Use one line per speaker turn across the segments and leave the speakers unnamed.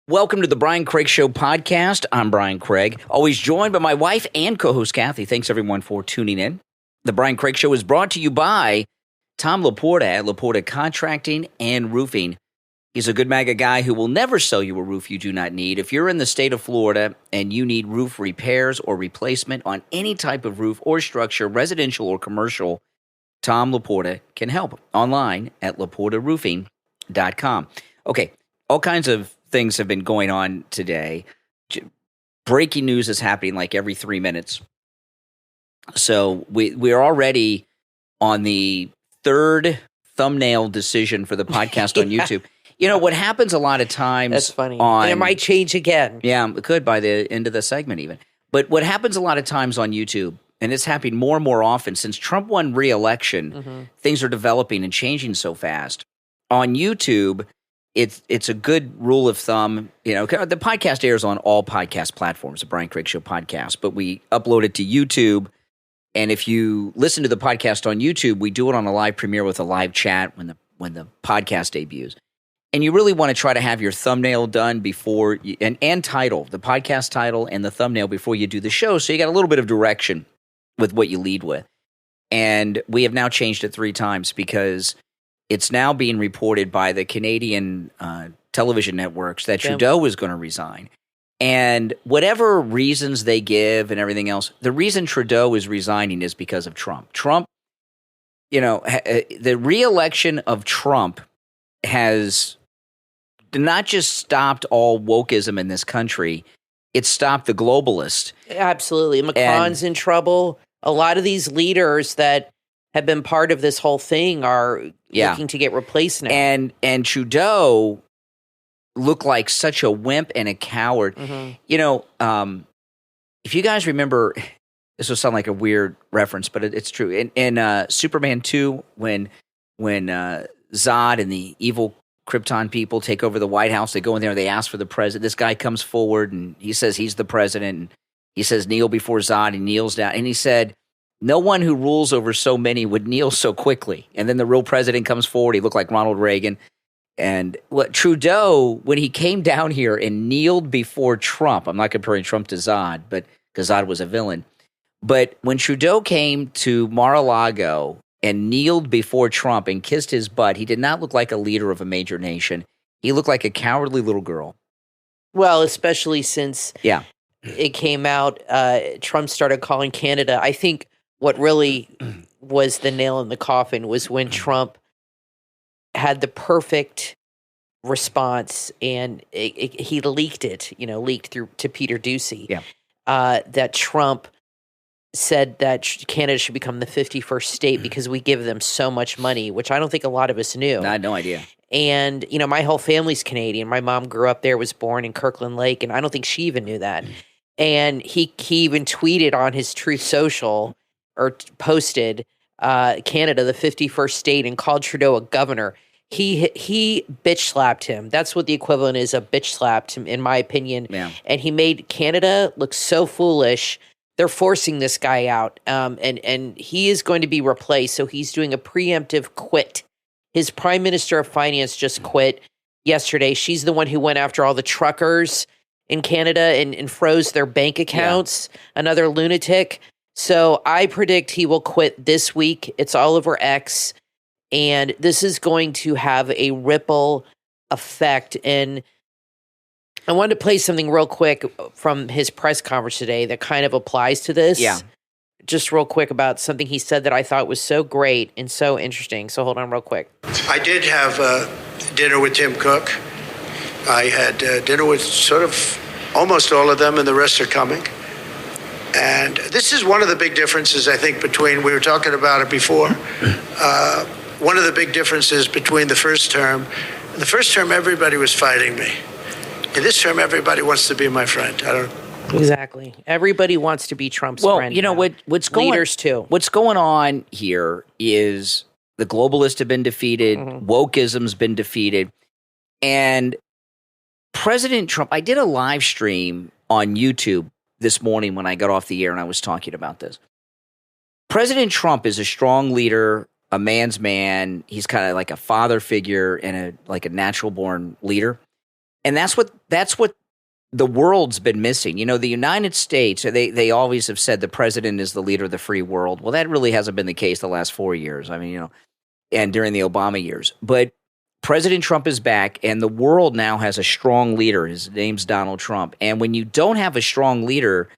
Welcome to the Brian Craig Show podcast. I'm Brian Craig, always joined by my wife and co-host Kathy. Thanks everyone for tuning in. The Brian Craig Show is brought to you by Tom Laporta at Laporta Contracting and Roofing. He's a good MAGA guy who will never sell you a roof you do not need. If you're in the state of Florida and you need roof repairs or replacement on any type of roof or structure, residential or commercial, Tom Laporta can help. Online at laportaroofing.com. Okay, all kinds of things have been going on today. Breaking news is happening like every 3 minutes. So we're already on the third thumbnail decision for the podcast on YouTube. You know, what happens a lot of times—
That's funny. And it might change again.
Yeah, it could by the end of the segment even. But what happens a lot of times on YouTube, and it's happening more and more often since Trump won re-election, things are developing and changing so fast. On YouTube, it's a good rule of thumb. You know, the podcast airs on all podcast platforms, the Brian Craig Show podcast, but we upload it to YouTube. And if you listen to the podcast on YouTube, we do it on a live premiere with a live chat when the podcast debuts. And you really want to try to have your thumbnail done before and title, the podcast title and the thumbnail before you do the show, so you got a little bit of direction with what you lead with. And we have now changed it 3 times because it's now being reported by the Canadian television networks that Trudeau is going to resign. And whatever reasons they give and everything else, the reason Trudeau is resigning is because of Trump. Trump, you know, the re-election of Trump has not just stopped all wokeism in this country, it stopped the globalists.
Absolutely. Macron's in trouble. A lot of these leaders that have been part of this whole thing are looking to get replaced now.
And Trudeau looked like such a wimp and a coward. You know, if you guys remember, this will sound like a weird reference, but it's true. In Superman 2, when Zod and the evil Krypton people take over the White House, they go in there and they ask for the president. This guy comes forward and he says he's the president. And he says, kneel before Zod. He kneels down. And he said, no one who rules over so many would kneel so quickly. And then the real president comes forward. He looked like Ronald Reagan. And Trudeau, when he came down here and kneeled before Trump, I'm not comparing Trump to Zod, but because Zod was a villain. But when Trudeau came to Mar-a-Lago and kneeled before Trump and kissed his butt, he did not look like a leader of a major nation. He looked like a cowardly little girl.
Well, especially since it came out, Trump started calling Canada. I think what really was the nail in the coffin was when Trump had the perfect response, and he leaked it, leaked through to Peter Doocy, that Trump said that Canada should become the 51st state because we give them so much money, which I don't think a lot of us knew.
I had no idea.
And, my whole family's Canadian. My mom grew up there, was born in Kirkland Lake, and I don't think she even knew that. And he even tweeted on his Truth Social, or posted, Canada, the 51st state, and called Trudeau a governor. He bitch slapped him. That's what the equivalent is of bitch slapped him, in my opinion. Yeah. And he made Canada look so foolish. They're forcing this guy out, and he is going to be replaced. So he's doing a preemptive quit. His prime minister of finance just quit yesterday. She's the one who went after all the truckers in Canada and froze their bank accounts. Yeah. Another lunatic. So I predict he will quit this week. It's all over X. And this is going to have a ripple effect. And I wanted to play something real quick from his press conference today that kind of applies to this. Yeah. Just real quick about something he said that I thought was so great and so interesting. So hold on real quick.
I did have dinner with Tim Cook. I had dinner with sort of almost all of them, and the rest are coming. And this is one of the big differences, I think, between, we were talking about it before, one of the big differences between the first term. In the first term, everybody was fighting me. In this term, everybody wants to be my friend.
Exactly. Everybody wants to be Trump's friend.
Well, you know, what's going—
leaders too.
What's going on here is the globalists have been defeated, wokeism's been defeated, and President Trump— I did a live stream on YouTube this morning when I got off the air and I was talking about this. President Trump is a strong leader, a man's man. He's kind of like a father figure and a natural born leader. And that's what the world's been missing. The United States, they always have said the president is the leader of the free world. Well, that really hasn't been the case the last 4 years. I mean, and during the Obama years. But President Trump is back, and the world now has a strong leader. His name's Donald Trump. And when you don't have a strong leader,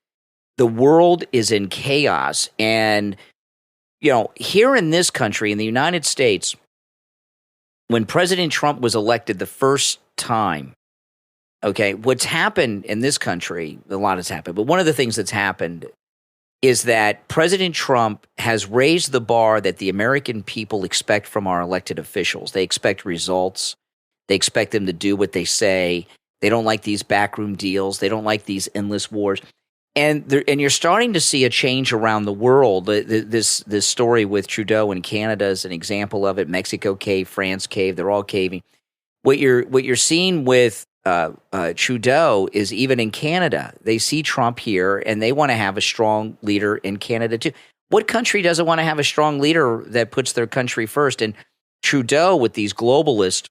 the world is in chaos. And, here in this country, in the United States, when President Trump was elected the first time, okay, what's happened in this country, a lot has happened, but one of the things that's happened is that President Trump has raised the bar that the American people expect from our elected officials. They expect results. They expect them to do what they say. They don't like these backroom deals. They don't like these endless wars. And you're starting to see a change around the world. This story with Trudeau in Canada is an example of it. Mexico caved, France caved. They're all caving. What you're seeing with Trudeau is even in Canada, they see Trump here and they want to have a strong leader in Canada too. What country doesn't want to have a strong leader that puts their country first? And Trudeau with these globalists,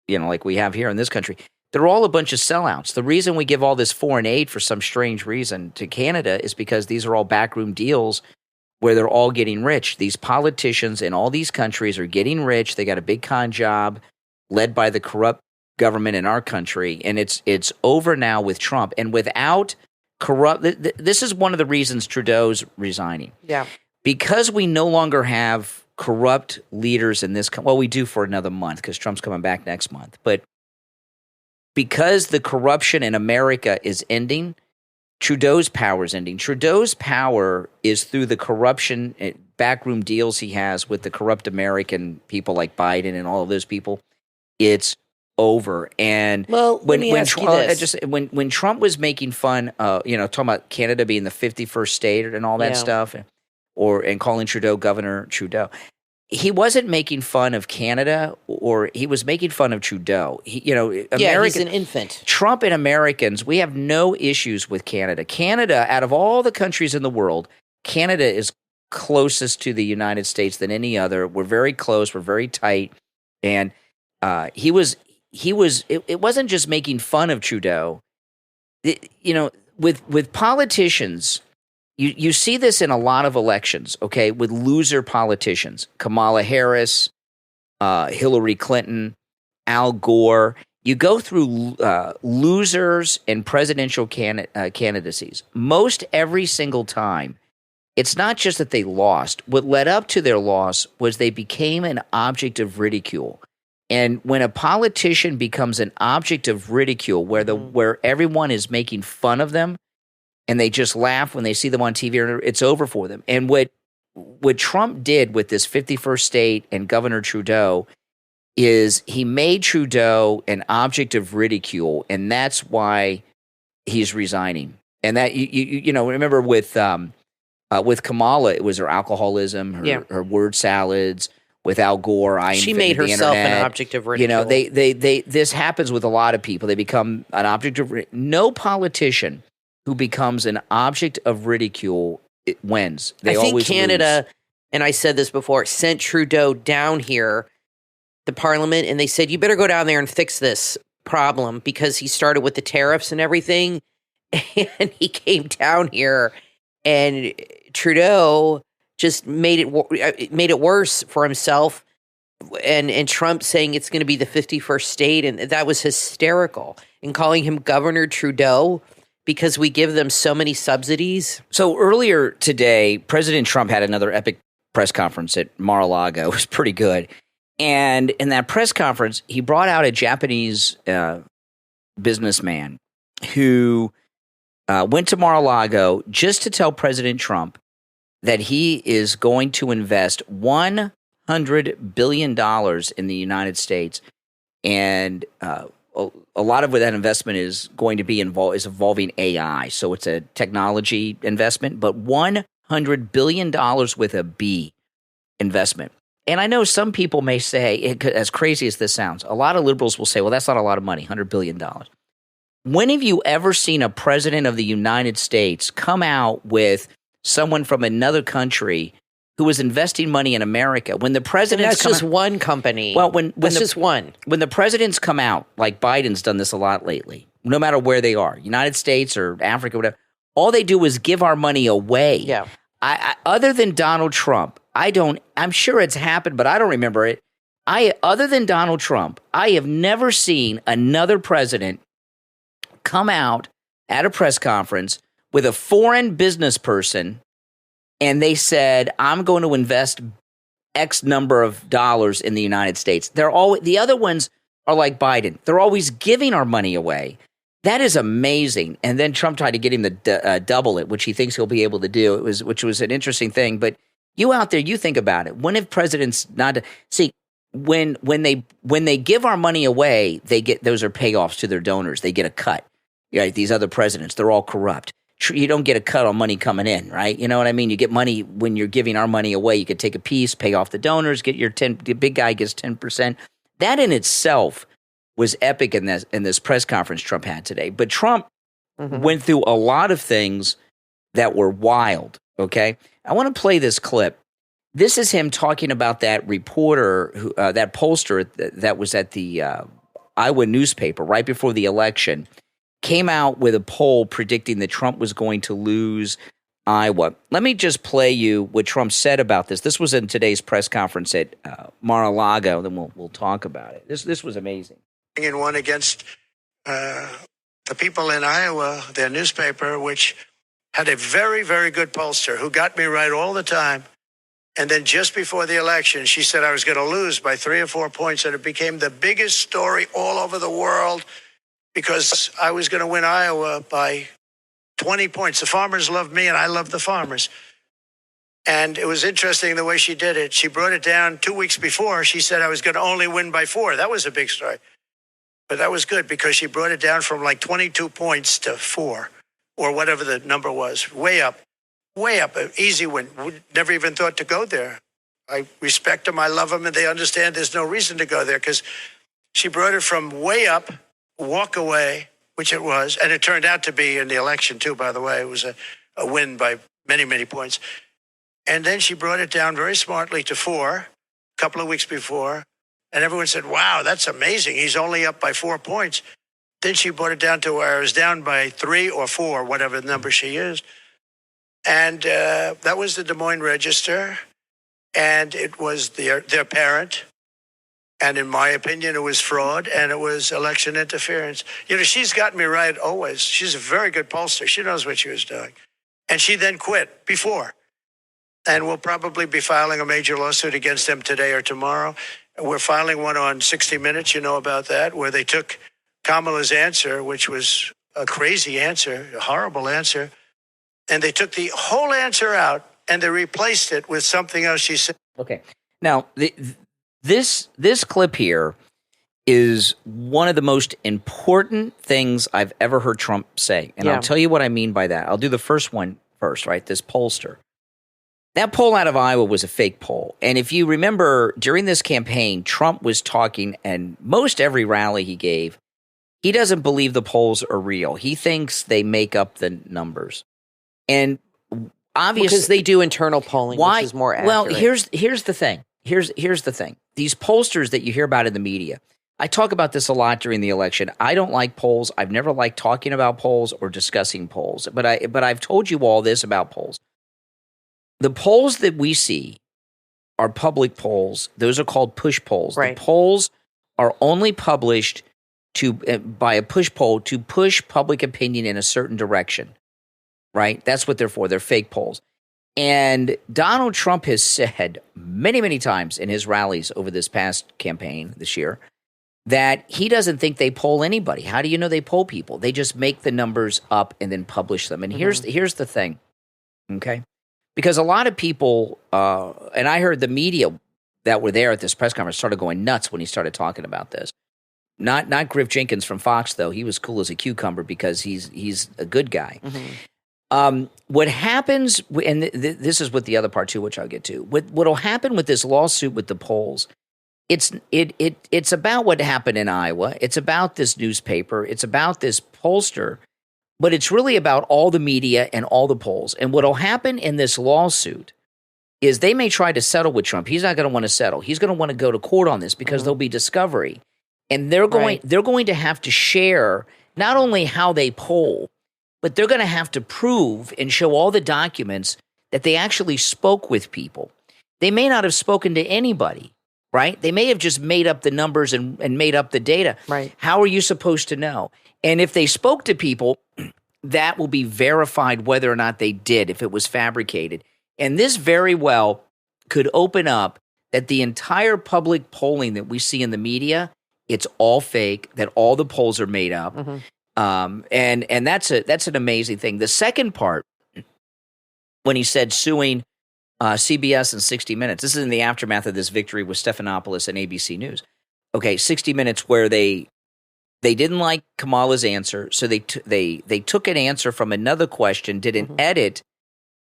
like we have here in this country, they're all a bunch of sellouts. The reason we give all this foreign aid for some strange reason to Canada is because these are all backroom deals where they're all getting rich. These politicians in all these countries are getting rich. They got a big con job led by the corrupt government in our country, and it's over now with Trump. And without corrupt, this is one of the reasons Trudeau's resigning.
Yeah,
because we no longer have corrupt leaders in this. Well, we do for another month because Trump's coming back next month. But because the corruption in America is ending, Trudeau's power is ending. Trudeau's power is through the corruption, backroom deals he has with the corrupt American people like Biden and all of those people. It's over. And when Trump was making fun, talking about Canada being the 51st state and all that stuff, and calling Trudeau Governor Trudeau, he wasn't making fun of Canada, or he was making fun of Trudeau. He's
an infant.
Trump and Americans, we have no issues with Canada. Canada, out of all the countries in the world, Canada is closest to the United States than any other. We're very close. We're very tight. And it wasn't just making fun of Trudeau. With politicians, you see this in a lot of elections, okay, with loser politicians. Kamala Harris, Hillary Clinton, Al Gore. You go through losers and presidential candidacies. Most every single time, it's not just that they lost. What led up to their loss was they became an object of ridicule. And when a politician becomes an object of ridicule, where everyone is making fun of them, and they just laugh when they see them on TV, it's over for them. And what Trump did with this 51st state and Governor Trudeau is he made Trudeau an object of ridicule, and that's why he's resigning. And that remember with Kamala, it was her alcoholism, her word salads. With Al Gore,
she made herself an object of ridicule.
This happens with a lot of people. They become an object of no politician who becomes an object of ridicule wins. They always lose. I think Canada,
and I said this before, sent Trudeau down here, the Parliament, and they said, you better go down there and fix this problem because he started with the tariffs and everything, and he came down here, and Trudeau just made it worse for himself, and Trump saying it's going to be the 51st state, and that was hysterical. And calling him Governor Trudeau because we give them so many subsidies.
So earlier today, President Trump had another epic press conference at Mar-a-Lago. It was pretty good. And in that press conference, he brought out a Japanese businessman who went to Mar-a-Lago just to tell President Trump that he is going to invest $100 billion in the United States. And a lot of what that investment is going to be involving AI. So it's a technology investment, but $100 billion with a B investment. And I know some people may say, as crazy as this sounds, a lot of liberals will say, well, that's not a lot of money, $100 billion. When have you ever seen a president of the United States come out with someone from another country who was investing money in America. When the presidents
that's just one company.
Well, when
that's just one.
When the presidents come out, like Biden's done this a lot lately, no matter where they are, United States or Africa, whatever, all they do is give our money away.
Yeah.
I other than Donald Trump, I'm sure it's happened, but I don't remember it. Other than Donald Trump, I have never seen another president come out at a press conference with a foreign business person and they said, I'm going to invest X number of dollars in the United States. The other ones are like Biden. They're always giving our money away. That is amazing. And then Trump tried to get him to double it, which he thinks he'll be able to do. Which was an interesting thing. But you out there, you think about it. When have presidents not see when they give our money away, those are payoffs to their donors. They get a cut. Right? These other presidents, they're all corrupt. You don't get a cut on money coming in, right? You know what I mean? You get money when you're giving our money away. You could take a piece, pay off the donors, get your 10. The big guy gets 10%. That in itself was epic in this press conference Trump had today. But Trump went through a lot of things that were wild. Okay, I want to play this clip. This is him talking about that reporter, that pollster that was at the Iowa newspaper right before the election. Came out with a poll predicting that Trump was going to lose Iowa. Let me just play you what Trump said about this. This was in today's press conference at Mar-a-Lago. Then we'll talk about it. This was amazing.
In one against the people in Iowa, their newspaper, which had a very, very good pollster who got me right all the time. And then just before the election, she said I was going to lose by 3 or 4 points, and it became the biggest story all over the world. Because I was going to win Iowa by 20 points. The farmers loved me, and I loved the farmers. And it was interesting the way she did it. She brought it down 2 weeks before. She said I was going to only win by 4. That was a big story. But that was good because she brought it down from like 22 points to 4 or whatever the number was. Way up, an easy win. Never even thought to go there. I respect them. I love them. And they understand there's no reason to go there because she brought it from way up, walk away, which it was, and it turned out to be in the election too, by the way. It was a win by many, many points. And then she brought it down very smartly to 4 a couple of weeks before, and everyone said, wow, that's amazing. He's only up by 4 points. Then she brought it down to where it was down by 3 or 4, whatever the number she used. And that was the Des Moines Register, and it was their parent. And in my opinion, it was fraud and it was election interference. You know, she's gotten me right always. She's a very good pollster. She knows what she was doing. And she then quit before. And we'll probably be filing a major lawsuit against them today or tomorrow. We're filing one on 60 Minutes, you know about that, where they took Kamala's answer, which was a crazy answer, a horrible answer, and they took the whole answer out and they replaced it with something else she said.
Okay. Now, This clip here is one of the most important things I've ever heard Trump say. And I'll tell you what I mean by that. I'll do the first one first, right? This pollster. That poll out of Iowa was a fake poll. And if you remember, during this campaign, Trump was talking, and most every rally he gave, he doesn't believe the polls are real. He thinks they make up the numbers. And obviously,
because they do internal polling, which is more accurate.
Well, here's the thing. Here's the thing. These pollsters that you hear about in the media, I talk about this a lot during the election. I don't like polls. I've never liked talking about polls or discussing polls. But I've told you all this about polls. The polls that we see are public polls. Those are called push polls.
Right.
The polls are only published by a push poll to push public opinion in a certain direction. Right? That's what they're for. They're fake polls. And Donald Trump has said many, many times in his rallies over this past campaign this year that he doesn't think they poll anybody. How do you know they poll people? They just make the numbers up and then publish them. And here's the thing, okay? Because a lot of people, and I heard the media that were there at this press conference started going nuts when he started talking about this. Not Griff Jenkins from Fox, though. He was cool as a cucumber because he's a good guy. What happens, and this is what the other part too, which I'll get to. What'll happen with this lawsuit with the polls? It's about what happened in Iowa. It's about this newspaper. It's about this pollster, but it's really about all the media and all the polls. And what'll happen in this lawsuit is they may try to settle with Trump. He's not going to want to settle. He's going to want to go to court on this because there'll be discovery. And they're going to have to share not only how they poll, but they're going to have to prove and show all the documents that they actually spoke with people. They may not have spoken to anybody, right? They may have just made up the numbers and made up the data.
Right.
How are you supposed to know? And if they spoke to people, that will be verified whether or not they did, if it was fabricated. And this very well could open up that the entire public polling that we see in the media, it's all fake, that all the polls are made up. And that's an amazing thing. The second part, when he said suing CBS and 60 Minutes, this is in the aftermath of this victory with Stephanopoulos and ABC News. Okay, 60 Minutes, where they didn't like Kamala's answer, so they took an answer from another question, did an edit,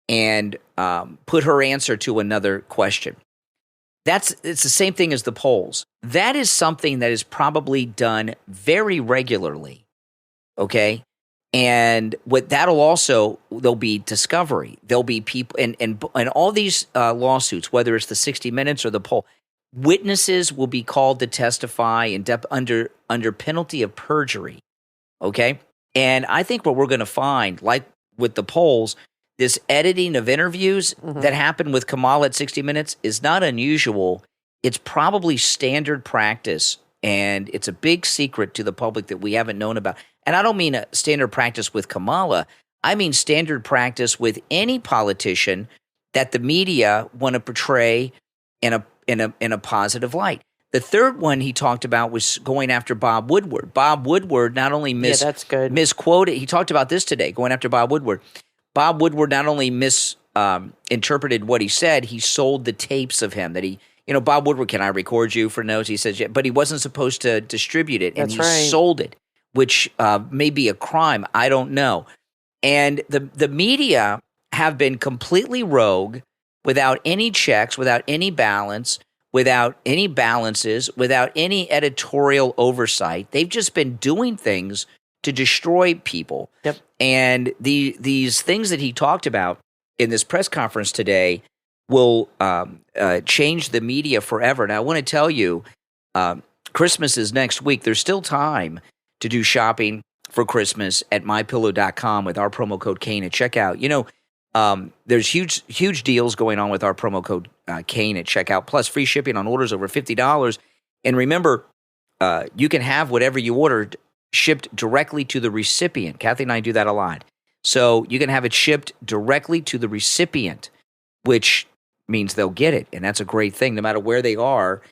and put her answer to another question. It's the same thing as the polls. That is something that is probably done very regularly, okay? And there'll be discovery. There'll be people, and all these lawsuits, whether it's the 60 Minutes or the poll, witnesses will be called to testify under penalty of perjury, okay? And I think what we're going to find, like with the polls, this editing of interviews that happened with Kamala at 60 Minutes is not unusual. It's probably standard practice, and it's a big secret to the public that we haven't known about. And I don't mean a standard practice with Kamala. I mean standard practice with any politician that the media want to portray in a positive light. The third one he talked about was going after Bob Woodward. Bob Woodward not only misquoted. He talked about this today, going after Bob Woodward. Bob Woodward not only misinterpreted what he said, he sold the tapes of him that he, Bob Woodward, can I record you for notes? He says, yeah, but he wasn't supposed to distribute it, and he sold it, which may be a crime. I don't know. And the media have been completely rogue, without any checks, without any balance, without any balances, without any editorial oversight. They've just been doing things to destroy people.
Yep.
And these things that he talked about in this press conference today will change the media forever. Now, I want to tell you, Christmas is next week. There's still time to do shopping for Christmas at MyPillow.com with our promo code Kane at checkout. There's huge deals going on with our promo code Kane at checkout, plus free shipping on orders over $50. And remember, you can have whatever you ordered shipped directly to the recipient. Kathy and I do that a lot. So you can have it shipped directly to the recipient, which means they'll get it. And that's a great thing, no matter where they are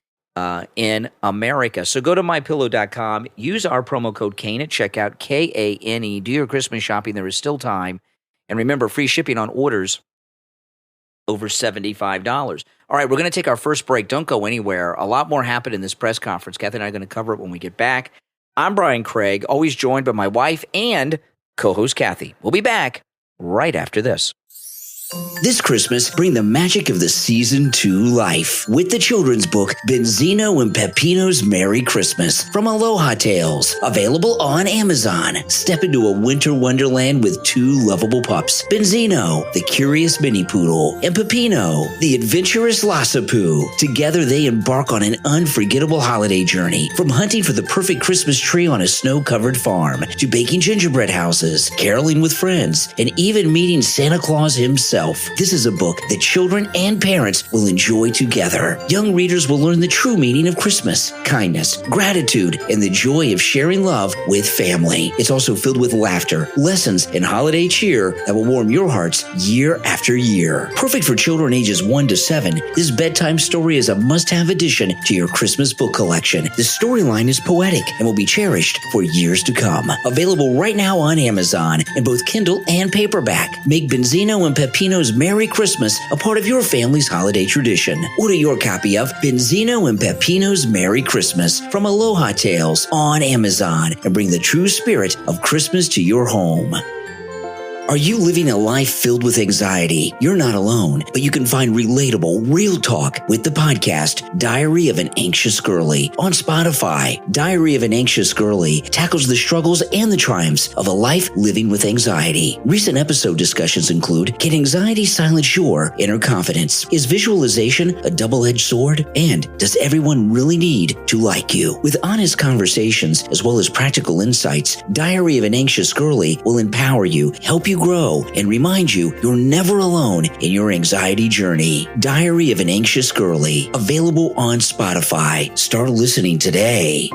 in America. So go to MyPillow.com, use our promo code Kane at checkout, Kane. Do your Christmas shopping. There is still time. And remember, free shipping on orders over $75. All right, we're going to take our first break. Don't go anywhere. A lot more happened in this press conference. Kathy and I are going to cover it when we get back. I'm Brian Craig, always joined by my wife and co-host Kathy. We'll be back right after this.
This Christmas, bring the magic of the season to life with the children's book, Benzino and Peppino's Merry Christmas from Aloha Tales. Available on Amazon. Step into a winter wonderland with two lovable pups. Benzino, the curious mini poodle, and Peppino, the adventurous Lhasa Poo. Together, they embark on an unforgettable holiday journey. From hunting for the perfect Christmas tree on a snow-covered farm, to baking gingerbread houses, caroling with friends, and even meeting Santa Claus himself. This is a book that children and parents will enjoy together. Young readers will learn the true meaning of Christmas, kindness, gratitude, and the joy of sharing love with family. It's also filled with laughter, lessons, and holiday cheer that will warm your hearts year after year. Perfect for children ages 1 to 7, this bedtime story is a must-have addition to your Christmas book collection. The storyline is poetic and will be cherished for years to come. Available right now on Amazon in both Kindle and paperback. Make Benzino and Peppino's Merry Christmas a part of your family's holiday tradition. Order your copy of Benzino and Peppino's Merry Christmas from Aloha Tales on Amazon and bring the true spirit of Christmas to your home. Are you living a life filled with anxiety? You're not alone, but you can find relatable, real talk with the podcast Diary of an Anxious Girly on Spotify. Diary of an Anxious Girly tackles the struggles and the triumphs of a life living with anxiety. Recent episode discussions include: can anxiety silence your inner confidence? Is visualization a double-edged sword? And does everyone really need to like you? With honest conversations as well as practical insights, Diary of an Anxious Girly will empower you, help you grow, and remind you you're never alone in your anxiety journey. Diary of an Anxious Girly, available on Spotify. Start listening today.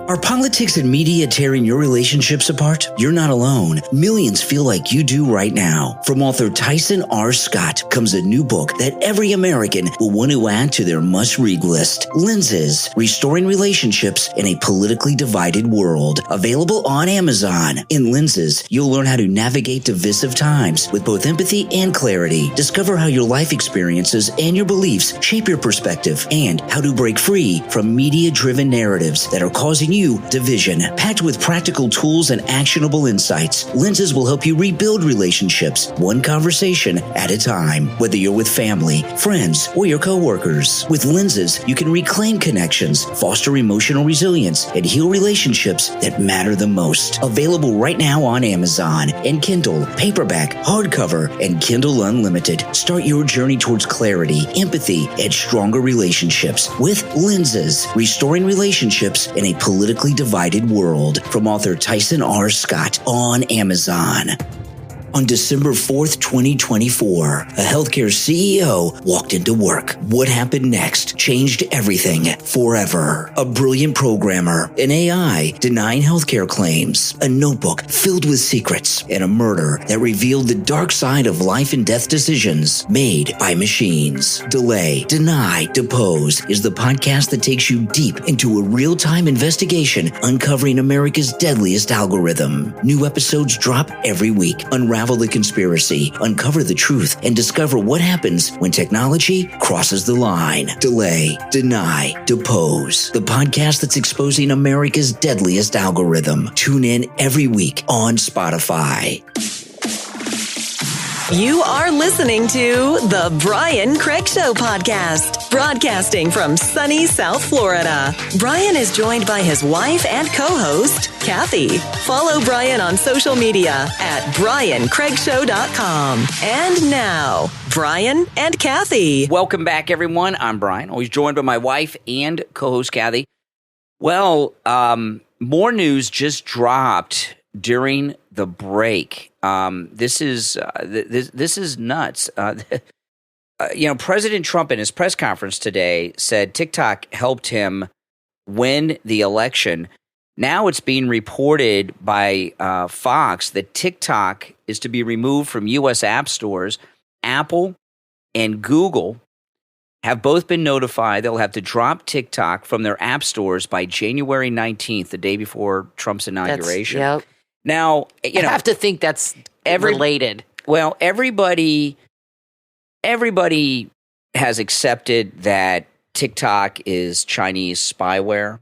Are politics and media tearing your relationships apart? You're not alone. Millions feel like you do right now. From author Tyson R. Scott comes a new book that every American will want to add to their must-read list. Lenses, Restoring Relationships in a Politically Divided World. Available on Amazon. In Lenses, you'll learn how to navigate divisive times with both empathy and clarity. Discover how your life experiences and your beliefs shape your perspective, and how to break free from media-driven narratives that are causing you division. Packed with practical tools and actionable insights, Lenses will help you rebuild relationships one conversation at a time, whether you're with family, friends, or your coworkers. With Lenses, you can reclaim connections, foster emotional resilience, and heal relationships that matter the most. Available right now on Amazon and Kindle, paperback, hardcover, and Kindle Unlimited. Start your journey towards clarity, empathy, and stronger relationships with Lenses, Restoring Relationships in a Politically Divided World, from author Tyson R. Scott on Amazon. On December 4th, 2024, a healthcare CEO walked into work. What happened next changed everything forever. A brilliant programmer, an AI denying healthcare claims, a notebook filled with secrets, and a murder that revealed the dark side of life and death decisions made by machines. Delay, Deny, Depose is the podcast that takes you deep into a real-time investigation uncovering America's deadliest algorithm. New episodes drop every week. Unravel the conspiracy, uncover the truth, and discover what happens when technology crosses the line. Delay, Deny, Depose, the podcast that's exposing America's deadliest algorithm. Tune in every week on Spotify.
You are listening to The Brian Craig Show podcast, broadcasting from sunny South Florida. Brian is joined by his wife and co-host, Kathy. Follow Brian on social media at BrianCraigShow.com. And now, Brian and Kathy.
Welcome back, everyone. I'm Brian, always joined by my wife and co-host, Kathy. Well, more news just dropped during the break. This is nuts. President Trump in his press conference today said TikTok helped him win the election. Now it's being reported by Fox that TikTok is to be removed from U.S. app stores. Apple and Google have both been notified they'll have to drop TikTok from their app stores by January 19th, the day before Trump's inauguration.
Yep.
Now,
I have to think that's related.
Well, everybody has accepted that TikTok is Chinese spyware.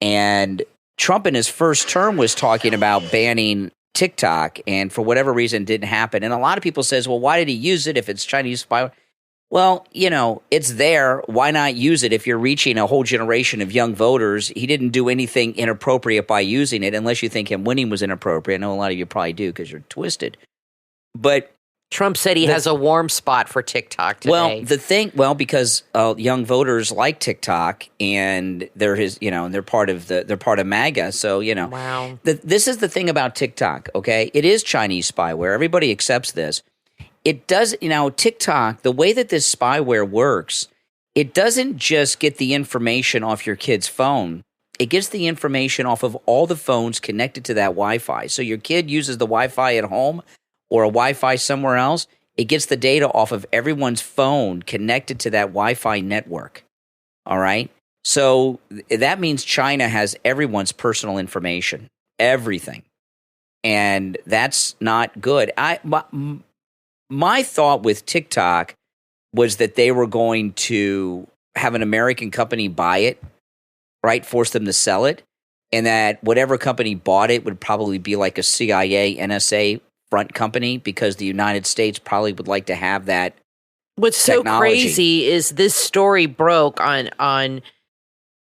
And Trump in his first term was talking about banning TikTok, and for whatever reason didn't happen. And a lot of people says, well, why did he use it if it's Chinese spyware? Well, it's there. Why not use it if you're reaching a whole generation of young voters? He didn't do anything inappropriate by using it, unless you think him winning was inappropriate. I know a lot of you probably do because you're twisted. But
Trump said he has a warm spot for TikTok today.
Because young voters like TikTok, and they're they're part of MAGA. So
wow.
This is the thing about TikTok. Okay, it is Chinese spyware. Everybody accepts this. It does, TikTok, the way that this spyware works, it doesn't just get the information off your kid's phone. It gets the information off of all the phones connected to that Wi-Fi. So your kid uses the Wi-Fi at home or a Wi-Fi somewhere else. It gets the data off of everyone's phone connected to that Wi-Fi network. All right? So that means China has everyone's personal information, everything. And that's not good. My thought with TikTok was that they were going to have an American company buy it, right? Force them to sell it. And that whatever company bought it would probably be like a CIA, NSA front company because the United States probably would like to have that.
What's
technology.
so crazy is this story broke on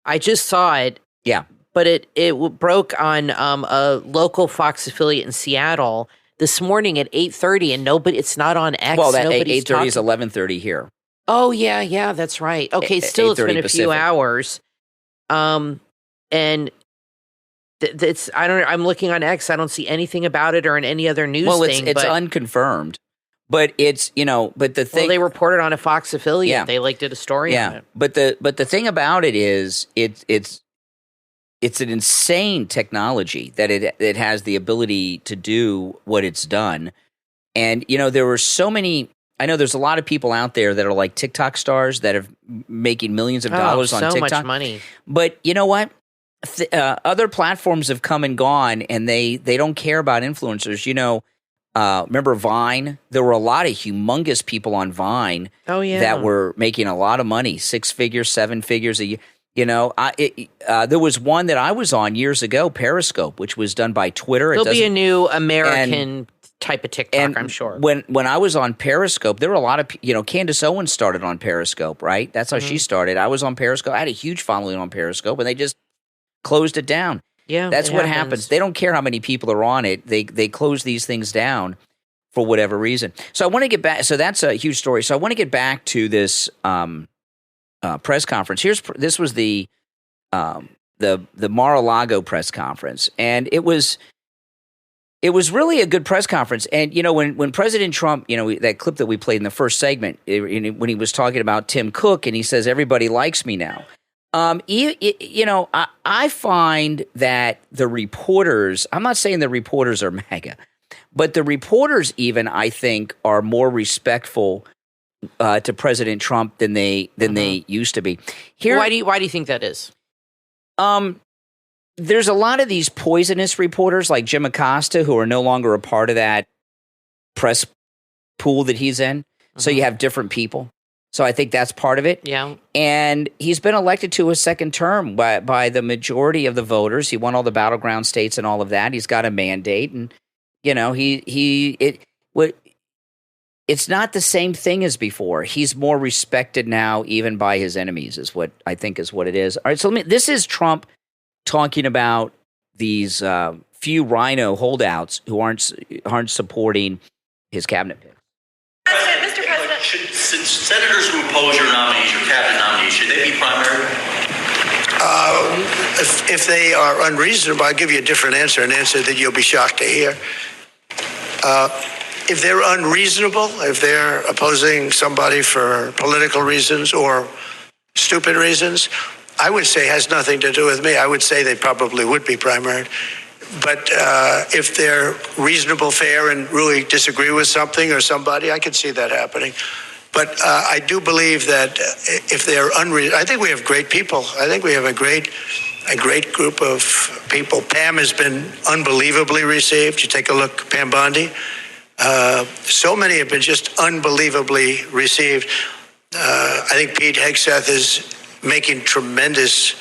I just saw it.
Yeah.
But it broke on a local Fox affiliate in Seattle this morning at 8:30, and it's not on X.
Well, that
Nobody's
8:30 is
talking.
11:30 here.
Oh yeah, that's right. Okay, still it's been a few hours. And it's I'm looking on X. I don't see anything about it or in any other news thing.
It's unconfirmed, but it's but the thing
they reported on a Fox affiliate.
Yeah.
They did a story on it.
But the thing about it is it's an insane technology that it has the ability to do what it's done, and there were so many. I know there's a lot of people out there that are like TikTok stars that are making millions of dollars on TikTok.
So much money.
But you know what? Other platforms have come and gone, and they don't care about influencers. Remember Vine? There were a lot of humongous people on Vine that were making a lot of money, 6 figures, 7 figures a year. There was one that I was on years ago, Periscope, which was done by Twitter.
There'll be a new American type of TikTok, I'm sure.
When I was on Periscope, there were a lot of, Candace Owens started on Periscope, right? That's how she started. I was on Periscope. I had a huge following on Periscope, and they just closed it down.
Yeah,
that's what happens. They don't care how many people are on it. They close these things down for whatever reason. So I want to get back. So that's a huge story. So I want to get back to this press conference. This was the Mar-a-Lago press conference, and it was really a good press conference. And when President Trump, that clip that we played in the first segment, when he was talking about Tim Cook, and he says everybody likes me now. I find that the reporters, I'm not saying the reporters are MAGA, but the reporters even, I think, are more respectful to President Trump than they used to be.
Why do you think that is?
There's a lot of these poisonous reporters like Jim Acosta who are no longer a part of that press pool that he's in. So you have different people. So I think that's part of it.
Yeah. And
he's been elected to a second term by the majority of the voters. He won all the battleground states and all of that. He's got a mandate, and it's not the same thing as before. He's more respected now, even by his enemies, is what I think is what it is. All right, so this is Trump talking about these few rhino holdouts who aren't supporting his cabinet pick.
Mr. President, should senators who oppose your nominees, your cabinet nominees, should they be primary?
If they are unreasonable, I'll give you a different answer, an answer that you'll be shocked to hear. If they're unreasonable, if they're opposing somebody for political reasons or stupid reasons, I would say has nothing to do with me. I would say they probably would be primaried. But if they're reasonable, fair, and really disagree with something or somebody, I could see that happening. But I do believe that if they're I think we have great people. I think we have a great group of people. Pam has been unbelievably received. You take a look, Pam Bondi. So many have been just unbelievably received. I think Pete Hegseth is making tremendous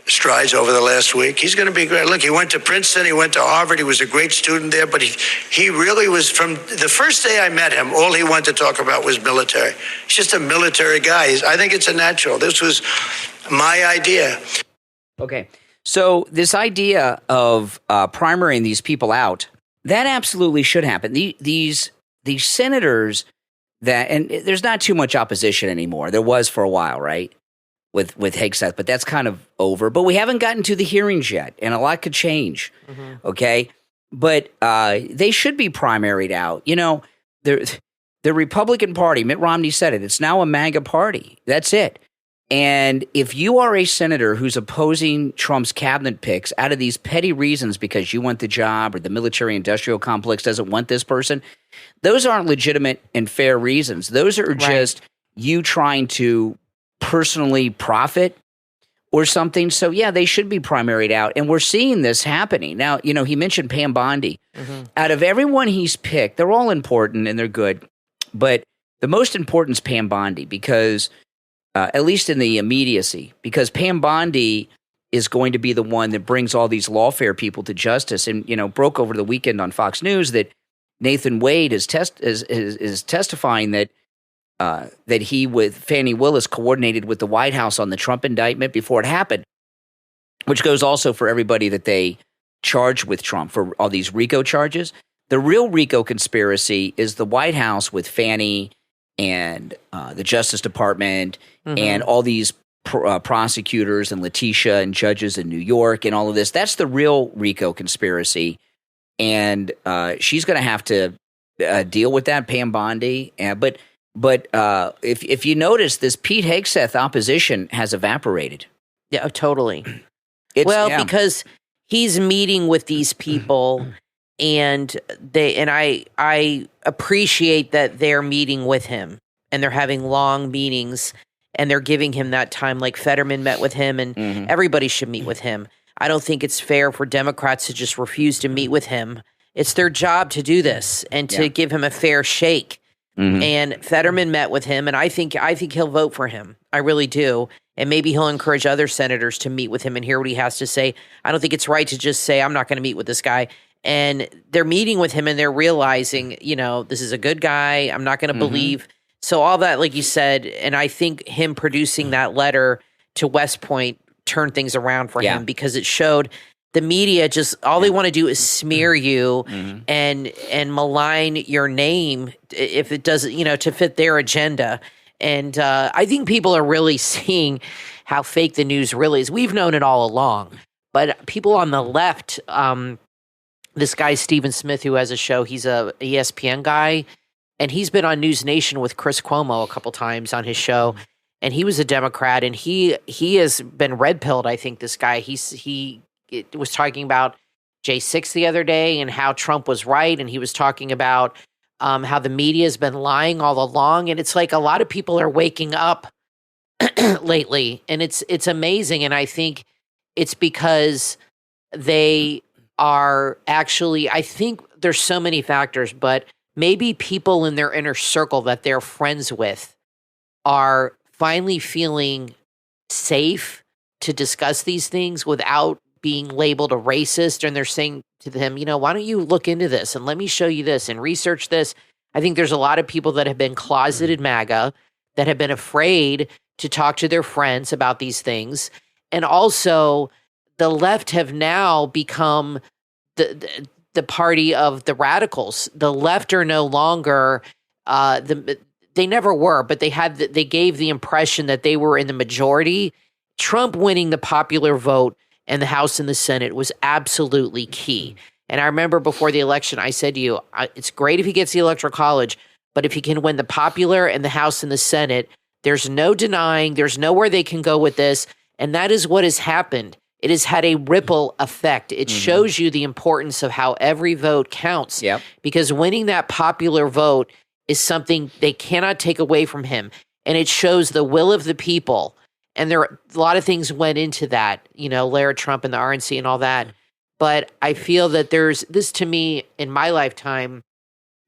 strides over the last week. He's going to be great. Look, he went to Princeton, he went to Harvard, he was a great student there, but he really was, from the first day I met him, all he wanted to talk about was military. He's just a military guy. I think it's a natural. This was my idea.
Okay. So this idea of primarying these people out, that absolutely should happen. These senators and there's not too much opposition anymore. There was for a while, right? With Hegseth, but that's kind of over. But we haven't gotten to the hearings yet, and a lot could change, okay? But they should be primaried out. The Republican Party, Mitt Romney said it, it's now a MAGA party. That's it. And if you are a senator who's opposing Trump's cabinet picks out of these petty reasons because you want the job or the military-industrial complex doesn't want this person, those aren't legitimate and fair reasons. Those are just you trying to personally profit or something. So, yeah, they should be primaried out. And we're seeing this happening. Now, he mentioned Pam Bondi. Out of everyone he's picked, they're all important and they're good. But the most important is Pam Bondi because, at least in the immediacy, because Pam Bondi is going to be the one that brings all these lawfare people to justice. And, broke over the weekend on Fox News that Nathan Wade is testifying that that he with Fannie Willis coordinated with the White House on the Trump indictment before it happened, which goes also for everybody that they charged with Trump for all these RICO charges. The real RICO conspiracy is the White House with Fannie and the Justice Department and all these prosecutors and Letitia and judges in New York and all of this. That's the real RICO conspiracy. And she's going to have to deal with that, Pam Bondi. But if you notice, this Pete Hegseth opposition has evaporated.
Yeah, totally. Because he's meeting with these people, and I appreciate that they're meeting with him, and they're having long meetings, and they're giving him that time. Like Fetterman met with him, and everybody should meet with him. I don't think it's fair for Democrats to just refuse to meet with him. It's their job to do this and to give him a fair shake. And Fetterman met with him, and I think he'll vote for him. I really do. And maybe he'll encourage other senators to meet with him and hear what he has to say. I don't think it's right to just say, I'm not going to meet with this guy. And they're meeting with him, and they're realizing, this is a good guy. I'm not going to believe. So all that, like you said, and I think him producing that letter to West Point turned things around for him, because it showed the media just all they want to do is smear you and malign your name if it doesn't, to fit their agenda. And I think people are really seeing how fake the news really is. We've known it all along, but people on the left, this guy Stephen Smith, who has a show, he's a ESPN guy, and he's been on News Nation with Chris Cuomo a couple times on his show. And he was a Democrat, and he has been red-pilled. I think this guy he was talking about J6 the other day and how Trump was right, and he was talking about how the media has been lying all along. And it's like a lot of people are waking up lately, and it's amazing. And I think it's because they are actually. I think there's so many factors, but maybe people in their inner circle that they're friends with are finally feeling safe to discuss these things without being labeled a racist. And they're saying to them, why don't you look into this and let me show you this and research this. I think there's a lot of people that have been closeted MAGA that have been afraid to talk to their friends about these things. And also the left have now become the party of the radicals. The left are no longer they never were, but they gave the impression that they were in the majority. Trump winning the popular vote in the House and the Senate was absolutely key. And I remember before the election, I said to you, it's great if he gets the Electoral College, but if he can win the popular and the House and the Senate, there's no denying, there's nowhere they can go with this. And that is what has happened. It has had a ripple effect. It shows you the importance of how every vote counts. Yep. Because winning that popular vote is something they cannot take away from him. And it shows the will of the people. And there a lot of things went into that, Lara Trump and the RNC and all that. But I feel that this to me in my lifetime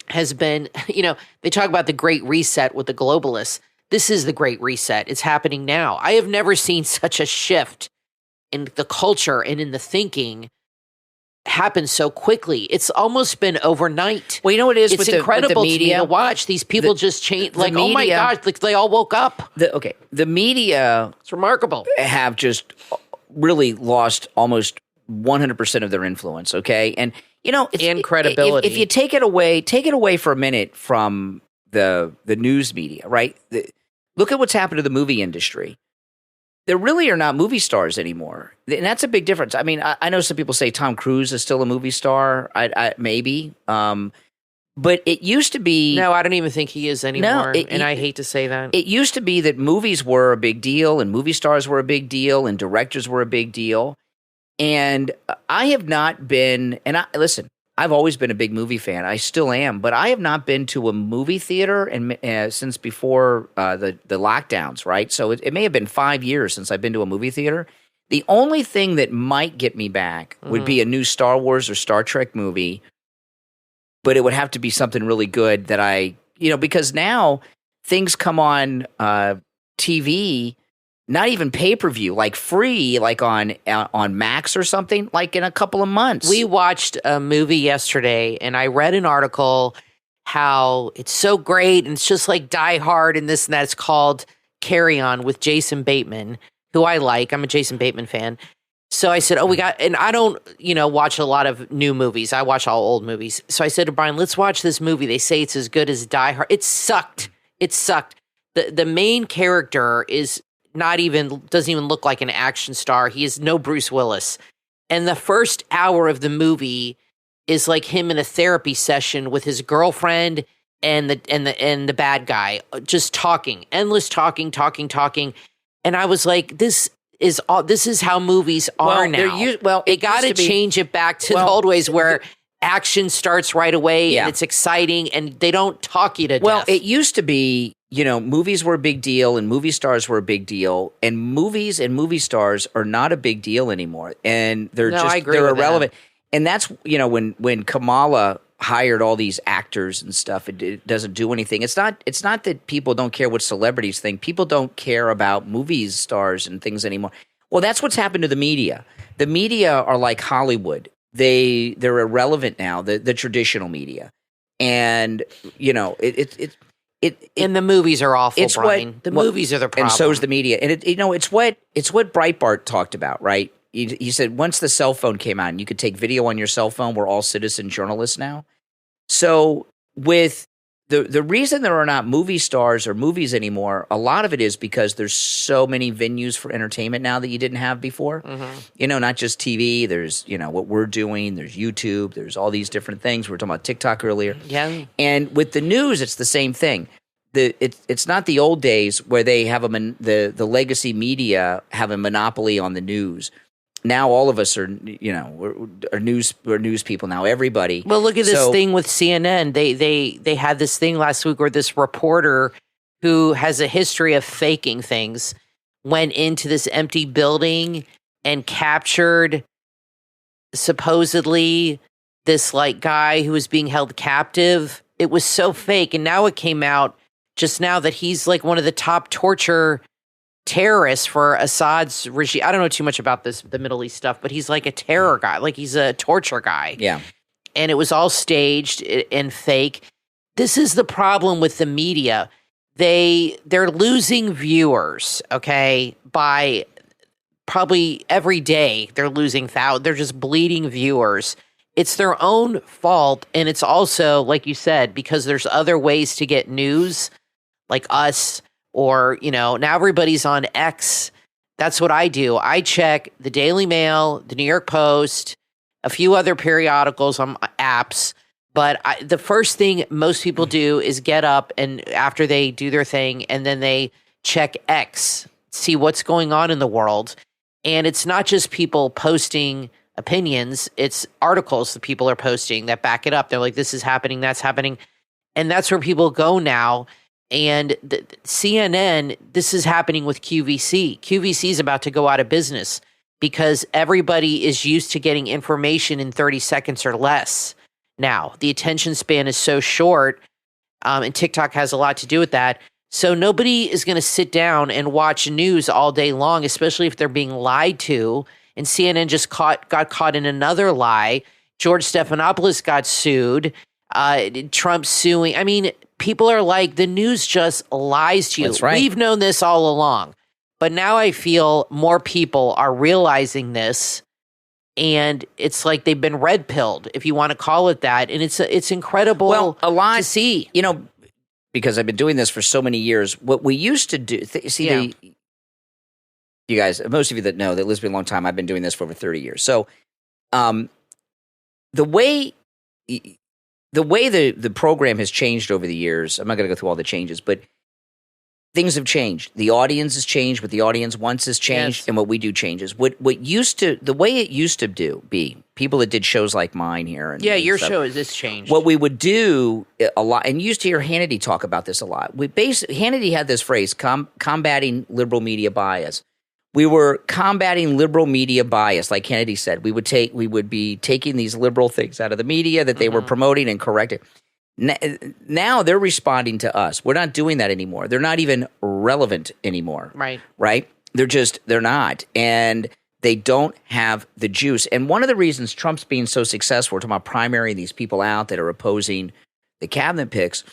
has been, they talk about the Great Reset with the globalists. This is the Great Reset. It's happening now. I have never seen such a shift in the culture and in the thinking happen so quickly. It's almost been overnight.
Well, you know what it is?
It's incredible to me to watch. These people just change. Like, media, oh my gosh, like they all woke up.
The media,
it's remarkable,
have just really lost almost 100% of their influence. Okay, and
and credibility.
If you take it away for a minute from the news media, right? Look at what's happened to the movie industry. There really are not movie stars anymore. And that's a big difference. I mean, I know some people say Tom Cruise is still a movie star. Maybe. But it used to be...
No, I don't even think he is anymore. And I hate to say that.
It used to be that movies were a big deal and movie stars were a big deal and directors were a big deal. And I have not been... And listen, I've always been a big movie fan. I still am. But I have not been to a movie theater since before the lockdowns, right? So it may have been 5 years since I've been to a movie theater. The only thing that might get me back would be a new Star Wars or Star Trek movie. But it would have to be something really good that because now things come on TV not even pay-per-view, like free, like on Max or something, like in a couple of months.
We watched a movie yesterday, and I read an article how it's so great, and it's just like Die Hard and this and that. It's called Carry On with Jason Bateman, who I like. I'm a Jason Bateman fan. So I said, and I don't, watch a lot of new movies. I watch all old movies. So I said to Brian, let's watch this movie. They say it's as good as Die Hard. It sucked. The main character doesn't even look like an action star. He is no Bruce Willis. And the first hour of the movie is like him in a therapy session with his girlfriend and the bad guy, just talking, endless talking. And I was like, this is how movies are now. They got to change it back to the old ways where action starts right away and it's exciting and they don't talk you to death.
Well, it used to be, movies were a big deal and movie stars were a big deal, and movies and movie stars are not a big deal anymore. And they're irrelevant. And that's, when Kamala hired all these actors and stuff, it doesn't do anything. It's not that people don't care what celebrities think. People don't care about movies stars and things anymore. Well, that's what's happened to the media. The media are like Hollywood. They're irrelevant now, the traditional media. And,
and the movies are awful, Brian. The movies are the problem.
And so is the media. And it's what Breitbart talked about, right? He said once the cell phone came out and you could take video on your cell phone, we're all citizen journalists now. So with the reason there are not movie stars or movies anymore, a lot of it is because there's so many venues for entertainment now that you didn't have before. Mm-hmm. Not just TV. There's, what we're doing. There's YouTube. There's all these different things. We were talking about TikTok earlier.
Yeah.
And with the news, it's the same thing. It's not the old days where they have the legacy media have a monopoly on the news. Now all of us are, we're news people now. Everybody.
Well, look at this thing with CNN. They had this thing last week where this reporter who has a history of faking things went into this empty building and captured supposedly this like guy who was being held captive. It was so fake, and now it came out just now that he's like one of the top torture terrorists for Assad's regime. I don't know too much about the Middle East stuff, but he's like a terror guy, like he's a torture guy.
Yeah.
And it was all staged and fake. This is the problem with the media. They're losing viewers, okay, by probably every day they're losing thousands. They're just bleeding viewers. It's their own fault, and it's also, like you said, because there's other ways to get news, like us. Or, now everybody's on X. That's what I do. I check the Daily Mail, the New York Post, a few other periodicals on apps. But the first thing most people do is get up and after they do their thing, and then they check X, see what's going on in the world. And it's not just people posting opinions. It's articles that people are posting that back it up. They're like, this is happening, that's happening. And that's where people go now. And CNN, this is happening with QVC. QVC is about to go out of business because everybody is used to getting information in 30 seconds or less. Now, the attention span is so short, and TikTok has a lot to do with that. So nobody is going to sit down and watch news all day long, especially if they're being lied to. And CNN just got caught in another lie. George Stephanopoulos got sued. Trump suing. I mean, people are like, the news just lies to you.
That's right.
We've known this all along. But now I feel more people are realizing this, and it's like they've been red-pilled, if you want to call it that. And it's incredible to see.
Because I've been doing this for so many years, what we used to do, you guys, most of you that know, that lives with me a long time, I've been doing this for over 30 years. So the way the program has changed over the years, I'm not going to go through all the changes, but things have changed. The audience has changed. What the audience wants has changed, and what we do changes. The way it used to be, people that did shows like mine here. And
your
stuff,
show has changed.
What we would do a lot, and you used to hear Hannity talk about this a lot. Hannity had this phrase, combating liberal media bias. We were combating liberal media bias, like Kennedy said. We would be taking these liberal things out of the media that they were promoting and correcting. Now they're responding to us. We're not doing that anymore. They're not even relevant anymore.
Right.
Right? They're not. And they don't have the juice. And one of the reasons Trump's being so successful, we're talking about primary, these people out that are opposing the cabinet picks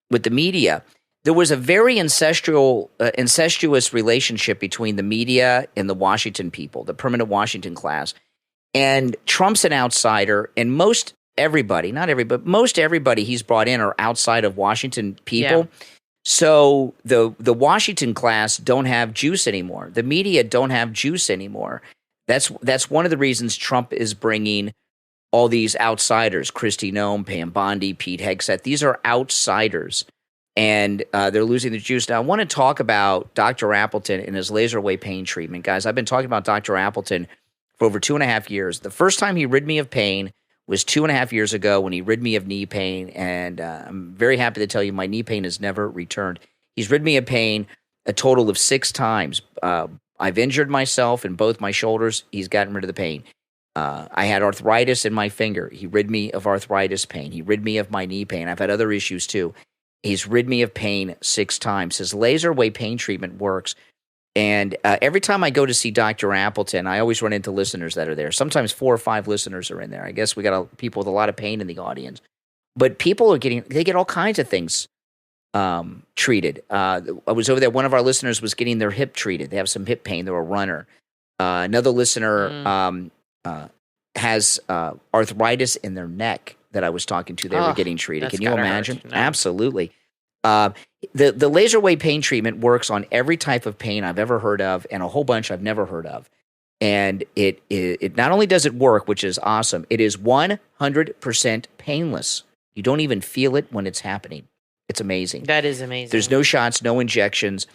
with the media, there was a very incestuous relationship between the media and the Washington people, the permanent Washington class. And Trump's an outsider, and most everybody, not everybody, but most everybody he's brought in are outside of Washington people. Yeah. So the Washington class don't have juice anymore. The media don't have juice anymore. That's one of the reasons Trump is bringing all these outsiders, Christy Noem, Pam Bondi, Pete Hegseth. These are outsiders, and they're losing the juice. Now, I want to talk about Dr. Appleton and his laser wave pain treatment. Guys, I've been talking about Dr. Appleton for over 2.5 years. The first time he rid me of pain was 2.5 years ago when he rid me of knee pain, and I'm very happy to tell you my knee pain has never returned. He's rid me of pain a total of 6 times. I've injured myself in both my shoulders. He's gotten rid of the pain. I had arthritis in my finger. He rid me of arthritis pain. He rid me of my knee pain. I've had other issues too. He's rid me of pain 6 times. His laser wave pain treatment works. And every time I go to see Dr. Appleton, I always run into listeners that are there. Sometimes 4 or 5 listeners are in there. I guess we got people with a lot of pain in the audience. But people they get all kinds of things treated. I was over there. One of our listeners was getting their hip treated. They have some hip pain. They're a runner. Another listener has arthritis in their neck that I was talking to. They were getting treated. Can you imagine? No. Absolutely. The laser wave pain treatment works on every type of pain I've ever heard of and a whole bunch I've never heard of. And it not only does it work, which is awesome, it is 100% painless. You don't even feel it when it's happening. It's amazing.
That is amazing.
There's no shots, no injections.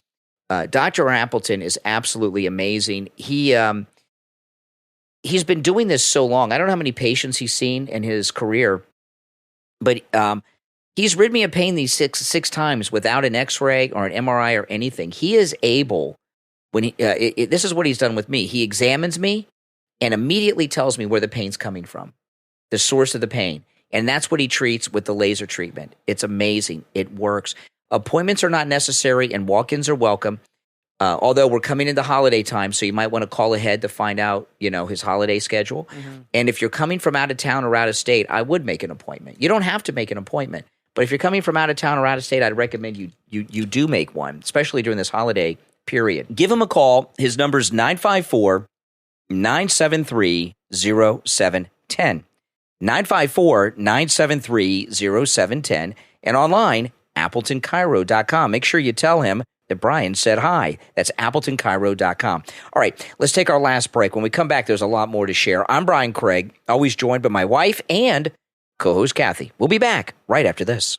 Dr. Appleton is absolutely amazing. He's been doing this so long. I don't know how many patients he's seen in his career, but he's rid me of pain these six times without an X-ray or an MRI or anything. He is able, when this is what he's done with me. He examines me and immediately tells me where the pain's coming from, the source of the pain. And that's what he treats with the laser treatment. It's amazing. It works. Appointments are not necessary and walk-ins are welcome. Although we're coming into holiday time, so you might want to call ahead to find out, his holiday schedule. Mm-hmm. And if you're coming from out of town or out of state, I would make an appointment. You don't have to make an appointment. But if you're coming from out of town or out of state, I'd recommend you do make one, especially during this holiday period. Give him a call. His number is 954-973-0710. 954-973-0710. And online, AppletonChiro.com. Make sure you tell him that Brian said hi. That's AppletonChiro.com. All right, let's take our last break. When we come back, there's a lot more to share. I'm Brian Craig, always joined by my wife and co-host Kathy. We'll be back right after this.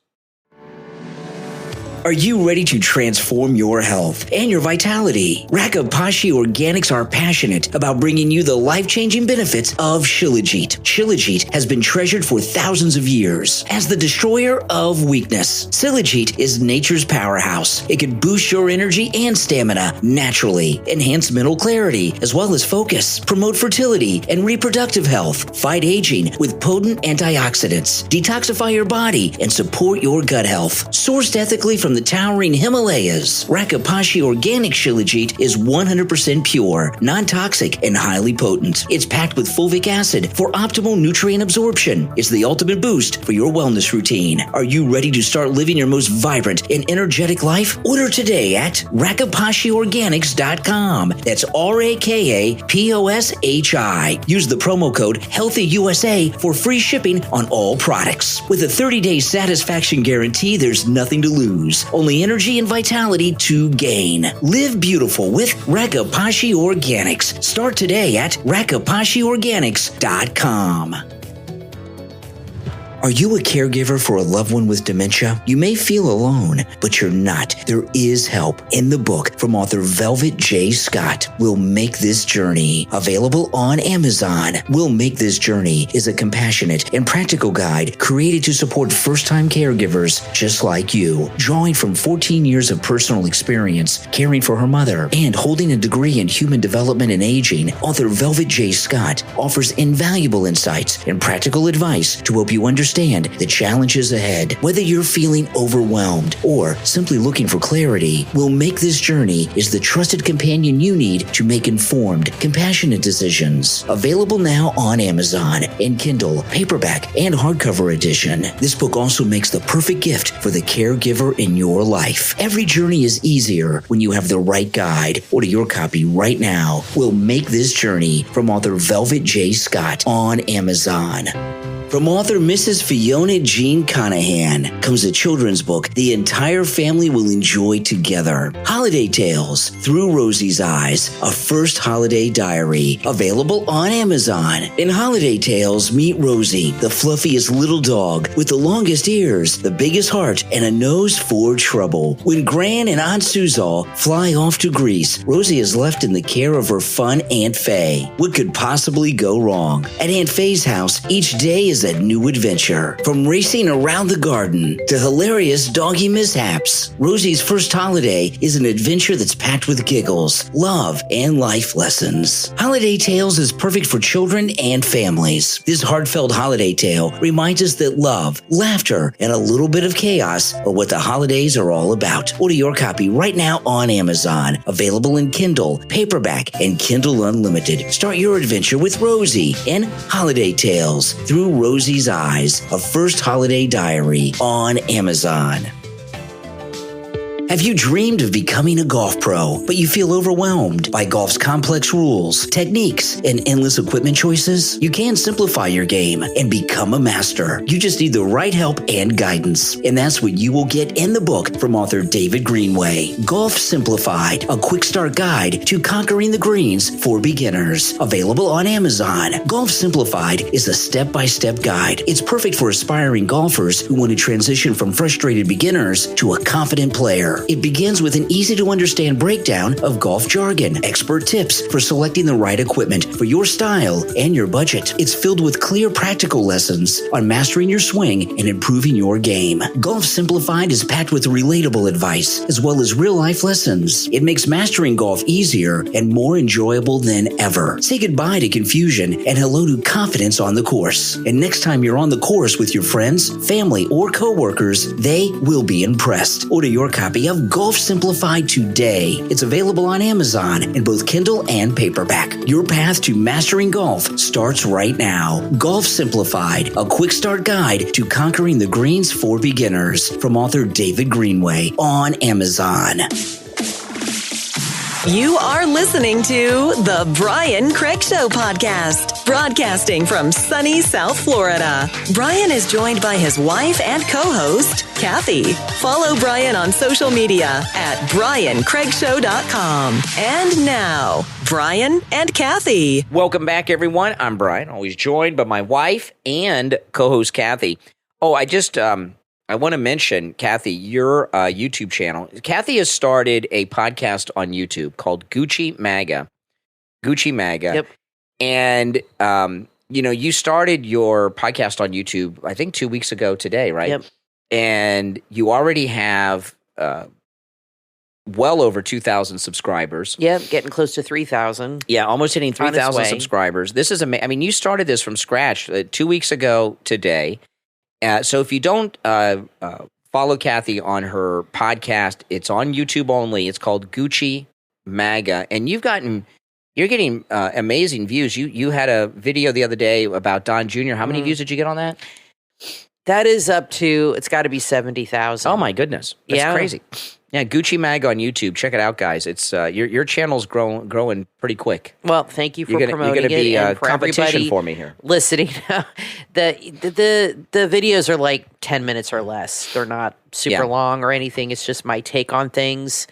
Are you ready to transform your health and your vitality? Rakapashi Organics are passionate about bringing you the life-changing benefits of Shilajit. Shilajit has been treasured for thousands of years as the destroyer of weakness. Shilajit is nature's powerhouse. It can boost your energy and stamina naturally, enhance mental clarity as well as focus, promote fertility and reproductive health, fight aging with potent antioxidants, detoxify your body, and support your gut health. Sourced ethically from the towering Himalayas, Rakapashi Organic Shilajit is 100% pure, non-toxic, and highly potent. It's packed with fulvic acid for optimal nutrient absorption. It's the ultimate boost for your wellness routine. Are you ready to start living your most vibrant and energetic life? Order today at RakapashiOrganics.com. That's RAKAPOSHI. Use the promo code HEALTHYUSA for free shipping on all products. With a 30-day satisfaction guarantee, there's nothing to lose. Only energy and vitality to gain. Live beautiful with Rakapashi Organics. Start today at RakapashiOrganics.com. Are you a caregiver for a loved one with dementia? You may feel alone, but you're not. There is help in the book from author Velvet J. Scott, We'll Make This Journey. Available on Amazon. We'll Make This Journey is a compassionate and practical guide created to support first-time caregivers just like you. Drawing from 14 years of personal experience caring for her mother and holding a degree in human development and aging, author Velvet J. Scott offers invaluable insights and practical advice to help you understand understand the challenges ahead. Whether you're feeling overwhelmed or simply looking for clarity, We'll Make This Journey is the trusted companion you need to make informed, compassionate decisions. Available now on Amazon in Kindle, paperback, and hardcover edition. This book also makes the perfect gift for the caregiver in your life. Every journey is easier when you have the right guide. Order your copy right now. We'll Make This Journey from author Velvet J. Scott on Amazon. From author Mrs. Fiona Jean Conahan comes a children's book the entire family will enjoy together. Holiday Tales, Through Rosie's Eyes, a first holiday diary. Available on Amazon. In Holiday Tales, meet Rosie, the fluffiest little dog with the longest ears, the biggest heart, and a nose for trouble. When Gran and Aunt Suzal fly off to Greece, Rosie is left in the care of her fun Aunt Faye. What could possibly go wrong? At Aunt Faye's house, each day is a new adventure. From racing around the garden to hilarious doggy mishaps, Rosie's first holiday is an adventure that's packed with giggles, love, and life lessons. Holiday Tales is perfect for children and families. This heartfelt holiday tale reminds us that love, laughter, and a little bit of chaos are what the holidays are all about. Order your copy right now on Amazon. Available in Kindle, paperback, and Kindle Unlimited. Start your adventure with Rosie in Holiday Tales, Through Rosie's Eyes, a first holiday diary on Amazon. Have you dreamed of becoming a golf pro, but you feel overwhelmed by golf's complex rules, techniques, and endless equipment choices? You can simplify your game and become a master. You just need the right help and guidance. And that's what you will get in the book from author David Greenway, Golf Simplified, a quick start guide to conquering the greens for beginners. Available on Amazon. Golf Simplified is a step-by-step guide. It's perfect for aspiring golfers who want to transition from frustrated beginners to a confident player. It begins with an easy-to-understand breakdown of golf jargon, expert tips for selecting the right equipment for your style and your budget. It's filled with clear practical lessons on mastering your swing and improving your game. Golf Simplified is packed with relatable advice as well as real-life lessons. It makes mastering golf easier and more enjoyable than ever. Say goodbye to confusion and hello to confidence on the course. And next time you're on the course with your friends, family, or coworkers, they will be impressed. Order your copy of Golf Simplified today. It's available on Amazon in both Kindle and paperback. Your path to mastering golf starts right now. Golf Simplified, a quick start guide to conquering the greens for beginners, from author David Greenway on Amazon.
You are listening to the Brian Craig Show podcast, broadcasting from sunny South Florida. Brian is joined by his wife and co-host, Kathy. Follow Brian on social media at BrianCraigShow.com. And now, Brian and Kathy.
Welcome back, everyone. I'm Brian, always joined by my wife and co-host Kathy. Oh, I want to mention, Kathy, your YouTube channel. Kathy has started a podcast on YouTube called Gucci MAGA. Gucci MAGA.
Yep.
And, you started your podcast on YouTube, I think 2 weeks ago today, right?
Yep.
And you already have well over 2,000 subscribers.
Yep, getting close to 3,000.
Yeah, almost hitting
On its
3,000
way.
subscribers. This is amazing. I mean, you started this from scratch 2 weeks ago today. So if you don't follow Kathy on her podcast, it's on YouTube only. It's called Gucci MAGA, and you're getting amazing views. You had a video the other day about Don Jr. How many views did you get on that?
That is up to, it's got to be 70,000.
Oh my goodness, that's
Yeah.
crazy. Yeah, Gucci MAGA on YouTube. Check it out, guys. It's your channel's growing pretty quick.
Well, thank you for
You're
promoting
gonna be
it, and for
competition
everybody
for me here.
listening. the videos are like 10 minutes or less. They're not super
Yeah.
long or anything. It's just my take on things.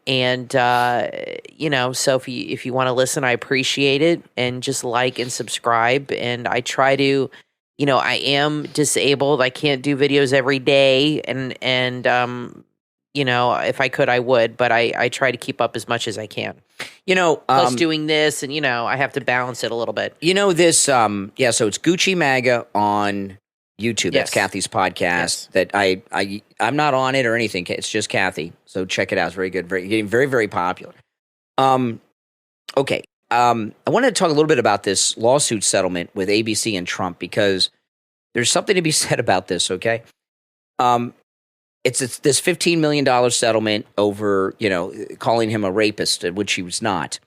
And so if you want to listen, I appreciate it, and just like and subscribe. And I try to, I am disabled. I can't do videos every day, and if I could, I would, but I try to keep up as much as I can. Plus doing this, and I have to balance it a little bit.
This, so it's Gucci MAGA on YouTube. That's
Yes.
Kathy's podcast.
Yes.
That I'm not on it or anything. It's just Kathy. So check it out. It's very good. Getting very, very popular. Okay. I wanted to talk a little bit about this lawsuit settlement with ABC and Trump, because there's something to be said about this, okay? It's this $15 million settlement over, calling him a rapist, which he was not.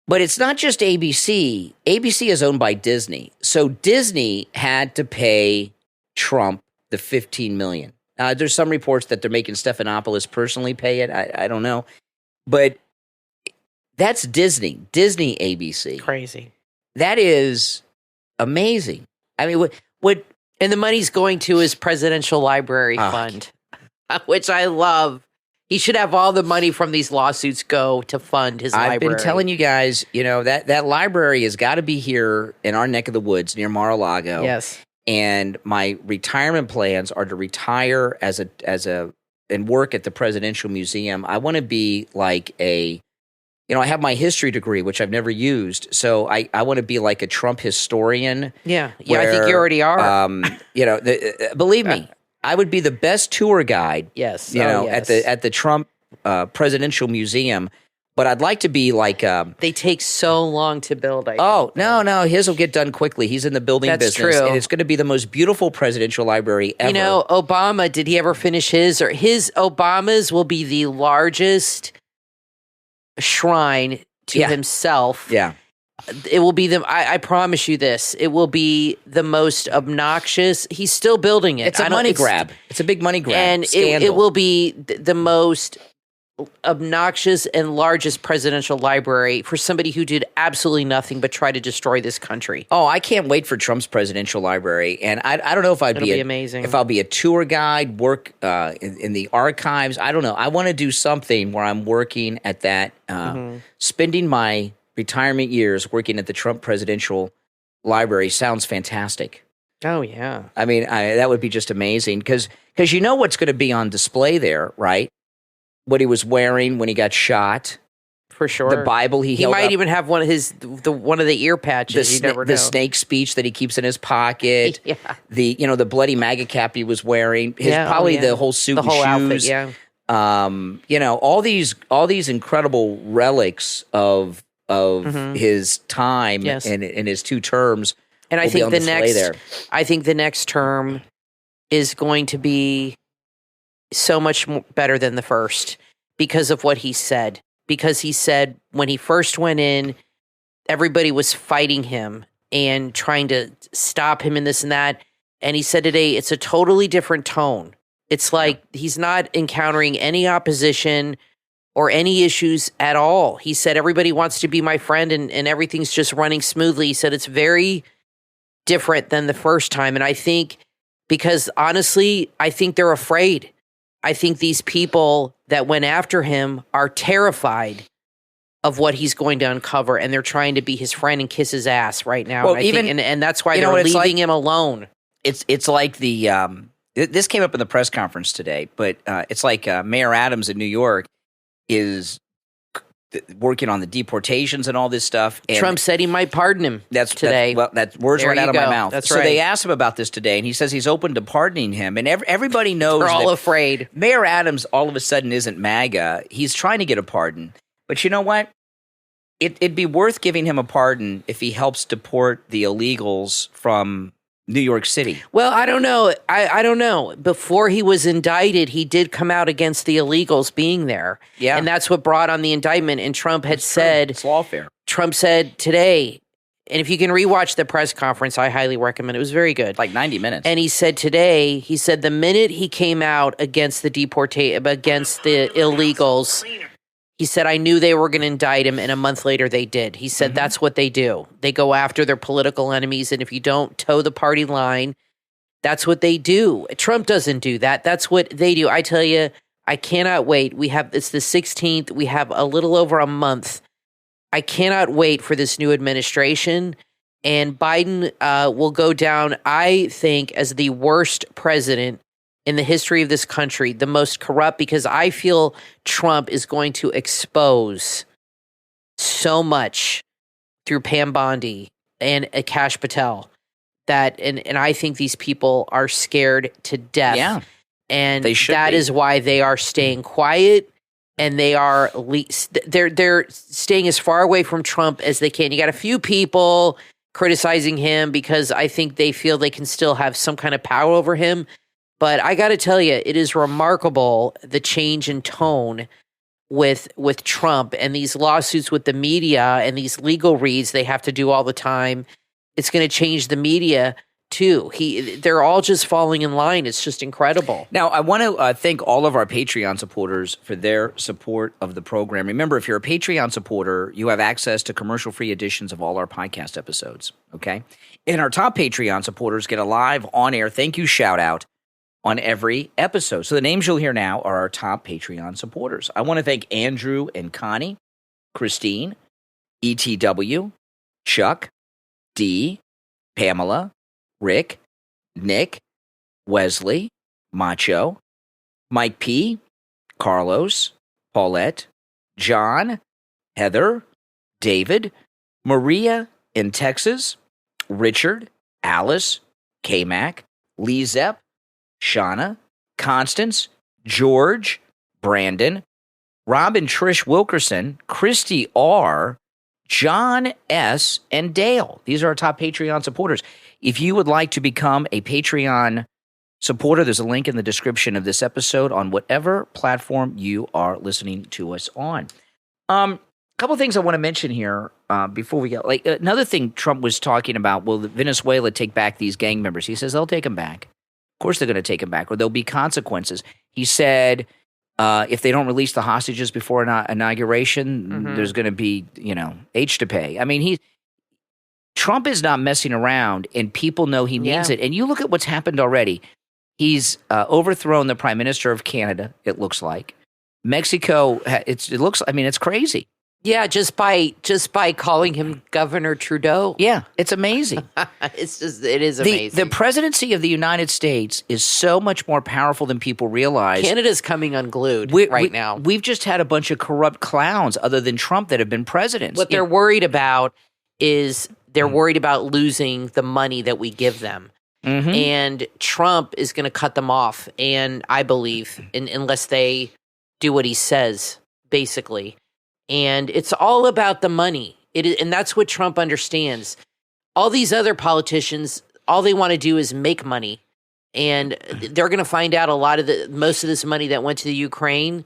But it's not just ABC. ABC is owned by Disney. So Disney had to pay Trump the $15 million. There's some reports that they're making Stephanopoulos personally pay it. I don't know. But that's Disney ABC.
Crazy.
That is amazing. I mean, what
and the money's going to his presidential library fund, which I love. He should have all the money from these lawsuits go to fund his library.
I've been telling you guys, that library has got to be here in our neck of the woods near Mar-a-Lago.
Yes. And
my retirement plans are to retire and work at the Presidential Museum. I want to be like I have my history degree, which I've never used. So I want to be like a Trump historian.
Yeah. I think you already are.
Believe me, I would be the best tour guide.
Yes.
At the Trump Presidential Museum. But I'd like to be like
they take so long to build.
No, his will get done quickly. He's in the building
That's
business,
true.
and it's going to be the most beautiful presidential library ever.
Obama, did he ever finish his? Or his Obama's will be the largest shrine to himself.
Yeah.
It will be I promise you this. It will be the most obnoxious. He's still building it.
It's a money grab. It's a big money grab.
And it will be the most obnoxious and largest presidential library for somebody who did absolutely nothing but try to destroy this country.
Oh, I can't wait for Trump's presidential library. And I don't know if It'll be
amazing.
If I'll be a tour guide, work in the archives. I don't know. I want to do something where I'm working at that, spending my retirement years working at the Trump Presidential Library sounds fantastic.
Oh, yeah.
I mean, that would be just amazing because you know what's going to be on display there, right? What he was wearing when he got shot.
For sure.
The Bible he held
might
up.
even have one of the ear patches. You never know.
The snake speech that he keeps in his pocket.
Yeah.
The bloody MAGA cap he was wearing. The whole suit
the whole
and shoes.
outfit, yeah.
All these incredible relics of his time and his two terms.
And I think the next term is going to be so much better than the first because of what he said. Because he said when he first went in, everybody was fighting him and trying to stop him and this and that. And he said today, it's a totally different tone. It's like he's not encountering any opposition or any issues at all. He said, everybody wants to be my friend and everything's just running smoothly. He said, it's very different than the first time. And I think, because honestly, I think they're afraid. I think these people that went after him are terrified of what he's going to uncover, and they're trying to be his friend and kiss his ass right now.
Well,
and that's why they're leaving him alone.
It's like this came up in the press conference today, but it's like Mayor Adams in New York is working on the deportations and all this stuff. And
Trump said he might pardon him today.
That's words right out of my mouth.
That's
so
right.
they asked him about this today, and he says he's open to pardoning him. And everybody knows
they're all afraid.
Mayor Adams all of a sudden isn't MAGA. He's trying to get a pardon. But you know what? It'd be worth giving him a pardon if he helps deport the illegals from New York City.
Well, I don't know. I don't know. Before he was indicted, he did come out against the illegals being there.
Yeah.
And that's what brought on the indictment. And Trump had said,
it's lawfare.
Trump said today, and if you can rewatch the press conference, I highly recommend it. It was very good.
Like 90 minutes.
And he said today, the minute he came out against the against the illegals, he said, I knew they were going to indict him, and a month later they did. He said that's what they do. They go after their political enemies, and if you don't toe the party line, that's what they do. Trump doesn't do that. That's what they do. I tell you, I cannot wait. It's the 16th. We have a little over a month. I cannot wait for this new administration, and Biden will go down, I think, as the worst president in the history of this country, the most corrupt, because I feel Trump is going to expose so much through Pam Bondi and Akash Patel that, and I think these people are scared to death.
Yeah.
And
that
is why they are staying quiet, and they're staying as far away from Trump as they can. You got a few people criticizing him because I think they feel they can still have some kind of power over him. But I got to tell you, it is remarkable the change in tone with Trump and these lawsuits with the media and these legal reads they have to do all the time. It's going to change the media too. They're all just falling in line. It's just incredible.
Now, I want to thank all of our Patreon supporters for their support of the program. Remember, if you're a Patreon supporter, you have access to commercial-free editions of all our podcast episodes, okay? And our top Patreon supporters get a live on-air thank you shout-out on every episode. So the names you'll hear now are our top Patreon supporters. I want to thank Andrew and Connie, Christine, ETW, Chuck, D, Pamela, Rick, Nick, Wesley, Macho, Mike P, Carlos, Paulette, John, Heather, David, Maria in Texas, Richard, Alice, K-Mac, LeeZep, Shawna, Constance, George, Brandon, Rob and Trish Wilkerson, Christy R, John S, and Dale. These are our top Patreon supporters. If you would like to become a Patreon supporter, there's a link in the description of this episode on whatever platform you are listening to us on. A couple of things I want to mention here before we go. Like another thing Trump was talking about, will Venezuela take back these gang members? He says they'll take them back. Of course they're going to take them back, or there'll be consequences. He said if they don't release the hostages before inauguration, there's going to be, H to pay. I mean, Trump is not messing around, and people know he means it. And you look at what's happened already. He's overthrown the Prime Minister of Canada, it looks like. Mexico, it's crazy.
Yeah, just by calling him Governor Trudeau.
Yeah, it's amazing.
It is amazing.
The presidency of the United States is so much more powerful than people realize.
Canada's coming unglued right now.
We've just had a bunch of corrupt clowns other than Trump that have been presidents.
What they're worried about is they're worried about losing the money that we give them. Mm-hmm. And Trump is going to cut them off, and I believe, unless they do what he says, basically. And it's all about the money. And that's what Trump understands. All these other politicians, all they want to do is make money. And they're going to find out most of this money that went to the Ukraine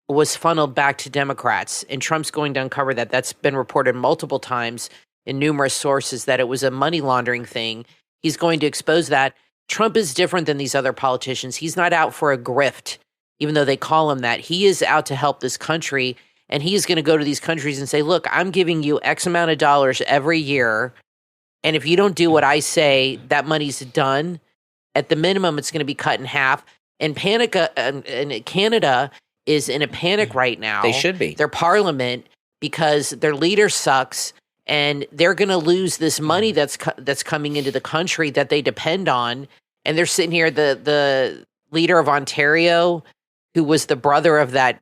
was funneled back to Democrats. And Trump's going to uncover that. That's been reported multiple times in numerous sources that it was a money laundering thing. He's going to expose that. Trump is different than these other politicians. He's not out for a grift, even though they call him that. He is out to help this country. And he's going to go to these countries and say, look, I'm giving you X amount of dollars every year. And if you don't do what I say, that money's done. At the minimum, it's going to be cut in half. And Canada is in a panic right now.
They should be.
Their parliament, because their leader sucks. And they're going to lose this money that's coming into the country that they depend on. And they're sitting here, the leader of Ontario, who was the brother of that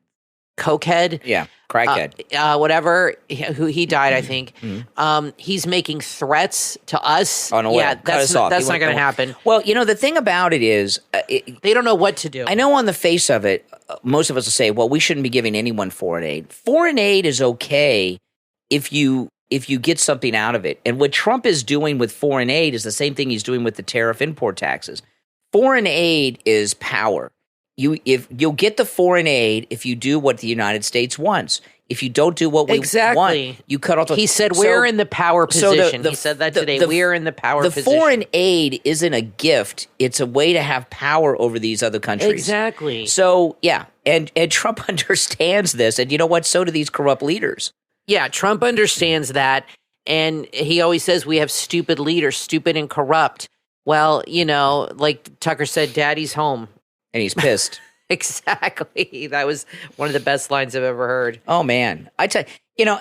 cokehead.
Yeah, crackhead.
Whatever, who he died, I think.
Mm-hmm.
He's making threats to us.
Oh, no,
yeah, that's not going to happen.
Well, the thing about it is...
they don't know what to do.
I know on the face of it, most of us will say, well, we shouldn't be giving anyone foreign aid. Foreign aid is okay if you get something out of it. And what Trump is doing with foreign aid is the same thing he's doing with the tariff import taxes. Foreign aid is power. You'll get the foreign aid if you do what the United States wants. If you don't do what we want, you cut off.
He said we're in the power position. He said that today. We're in the power position.
The foreign aid isn't a gift; it's a way to have power over these other countries.
Exactly.
So yeah, and Trump understands this, and you know what? So do these corrupt leaders.
Yeah, Trump understands that, and he always says we have stupid leaders, stupid and corrupt. Well, like Tucker said, Daddy's home.
And he's pissed.
Exactly. That was one of the best lines I've ever heard.
Oh, man. I tell you,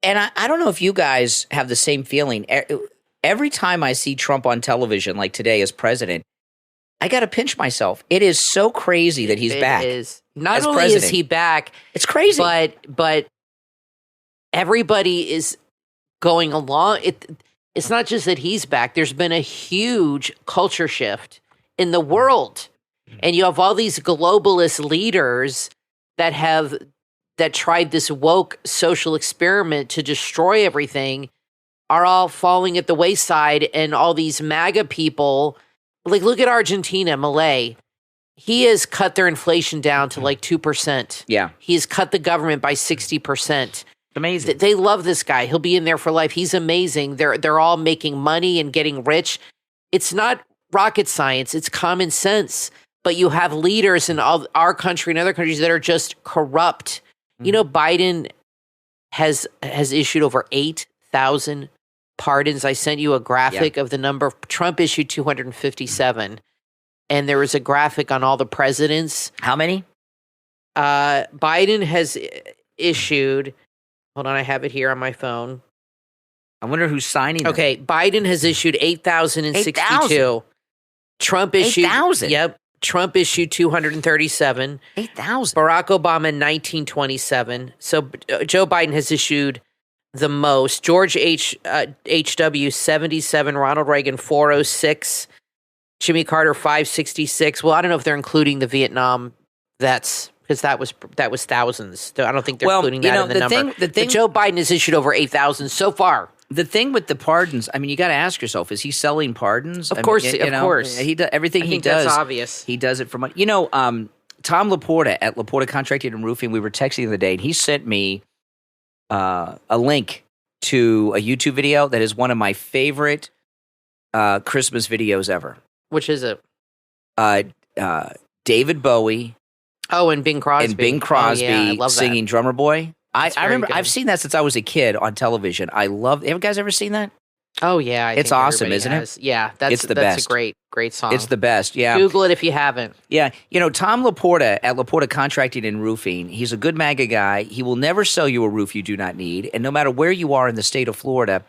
and I don't know if you guys have the same feeling. Every time I see Trump on television, like today as president, I got to pinch myself. It is so crazy that he's back.
It is. Not only is he back.
It's crazy.
But everybody is going along. It's not just that he's back. There's been a huge culture shift in the world. And you have all these globalist leaders that tried this woke social experiment to destroy everything are all falling at the wayside, and all these MAGA people, like look at Argentina, Milei. He has cut their inflation down to like 2%.
Yeah.
He has cut the government by 60%.
Amazing.
They love this guy. He'll be in there for life. He's amazing. They're all making money and getting rich. It's not rocket science. It's common sense. But you have leaders in all our country and other countries that are just corrupt. You know, Biden has issued over 8,000 pardons. I sent you a graphic of the number. Trump issued 257. And there was a graphic on all the presidents.
How many?
Biden has issued, hold on, I have it here on my phone.
I wonder who's signing them.
Okay, Biden has issued 8,062. Trump issued
8,000?
Yep. Trump issued 237.
8,000.
Barack Obama 1927. So Joe Biden has issued the most. George H.W. 77. Ronald Reagan 406. Jimmy Carter 566. Well, I don't know if they're including the Vietnam vets because that was thousands. I don't think they're including that in the number. But Joe Biden has issued over 8,000 so far.
The thing with the pardons, I mean, you got to ask yourself: is he selling pardons?
Of course,
of
course.
He does everything
I
he
think
does.
that's obvious.
He does it for money. You know, Tom Laporta at Laporta Contracting and Roofing. We were texting the other day, and he sent me a link to a YouTube video that is one of my favorite Christmas videos ever.
Which is it?
David Bowie.
Oh, and Bing Crosby.
And Bing Crosby
I love
singing
that.
Drummer Boy. I remember,
good.
I've seen that since I was a kid on television. I love, have you guys ever seen that?
Oh, yeah.
It's
think
awesome,
everybody
isn't
has.
it?
Yeah,
It's the best.
a great song.
It's the best, yeah.
Google it if you haven't.
Yeah, you know, Tom Laporta at Laporta Contracting and Roofing, he's a good MAGA guy. He will never sell you a roof you do not need. And no matter where you are in the state of Florida,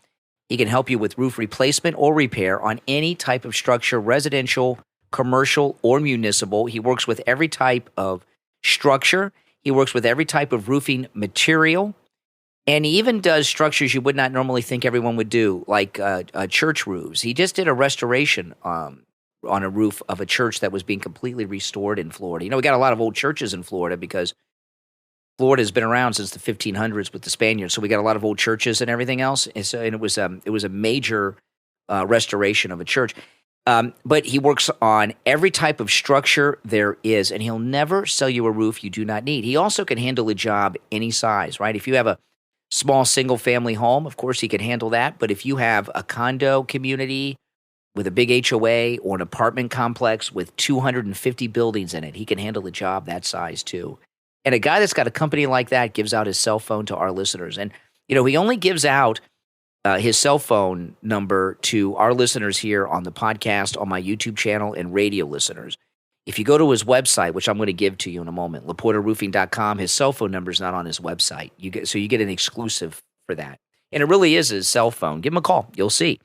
he can help you with roof replacement or repair on any type of structure, residential, commercial, or municipal. He works with every type of structure. He works with every type of roofing material. And he even does structures you would not normally think everyone would do, like church roofs. He just did a restoration on a roof of a church that was being completely restored in Florida. You know, we got a lot of old churches in Florida because Florida has been around since the 1500s with the Spaniards. So we got a lot of old churches and everything else. And it was a major restoration of a church. But he works on every type of structure there is, and he'll never sell you a roof you do not need. He also can handle a job any size, right? If you have a small single-family home, of course, he can handle that. But if you have a condo community with a big HOA or an apartment complex with 250 buildings in it, he can handle a job that size too. And a guy that's got a company like that gives out his cell phone to our listeners. And, you know, he only gives out his cell phone number to our listeners here on the podcast, on my YouTube channel, and radio listeners. If you go to his website, which I'm going to give to you in a moment, LaportaRoofing.com, his cell phone number is not on his website. You get an exclusive for that. And it really is his cell phone. Give him a call. You'll see.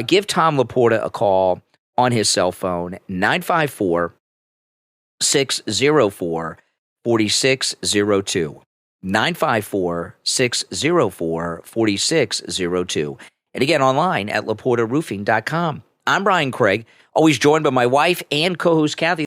Give Tom Laporta a call on his cell phone, 954-604-4602. 954-604-4602. And again, online at LaportaRoofing.com. I'm Brian Craig, always joined by my wife and co-host Kathy.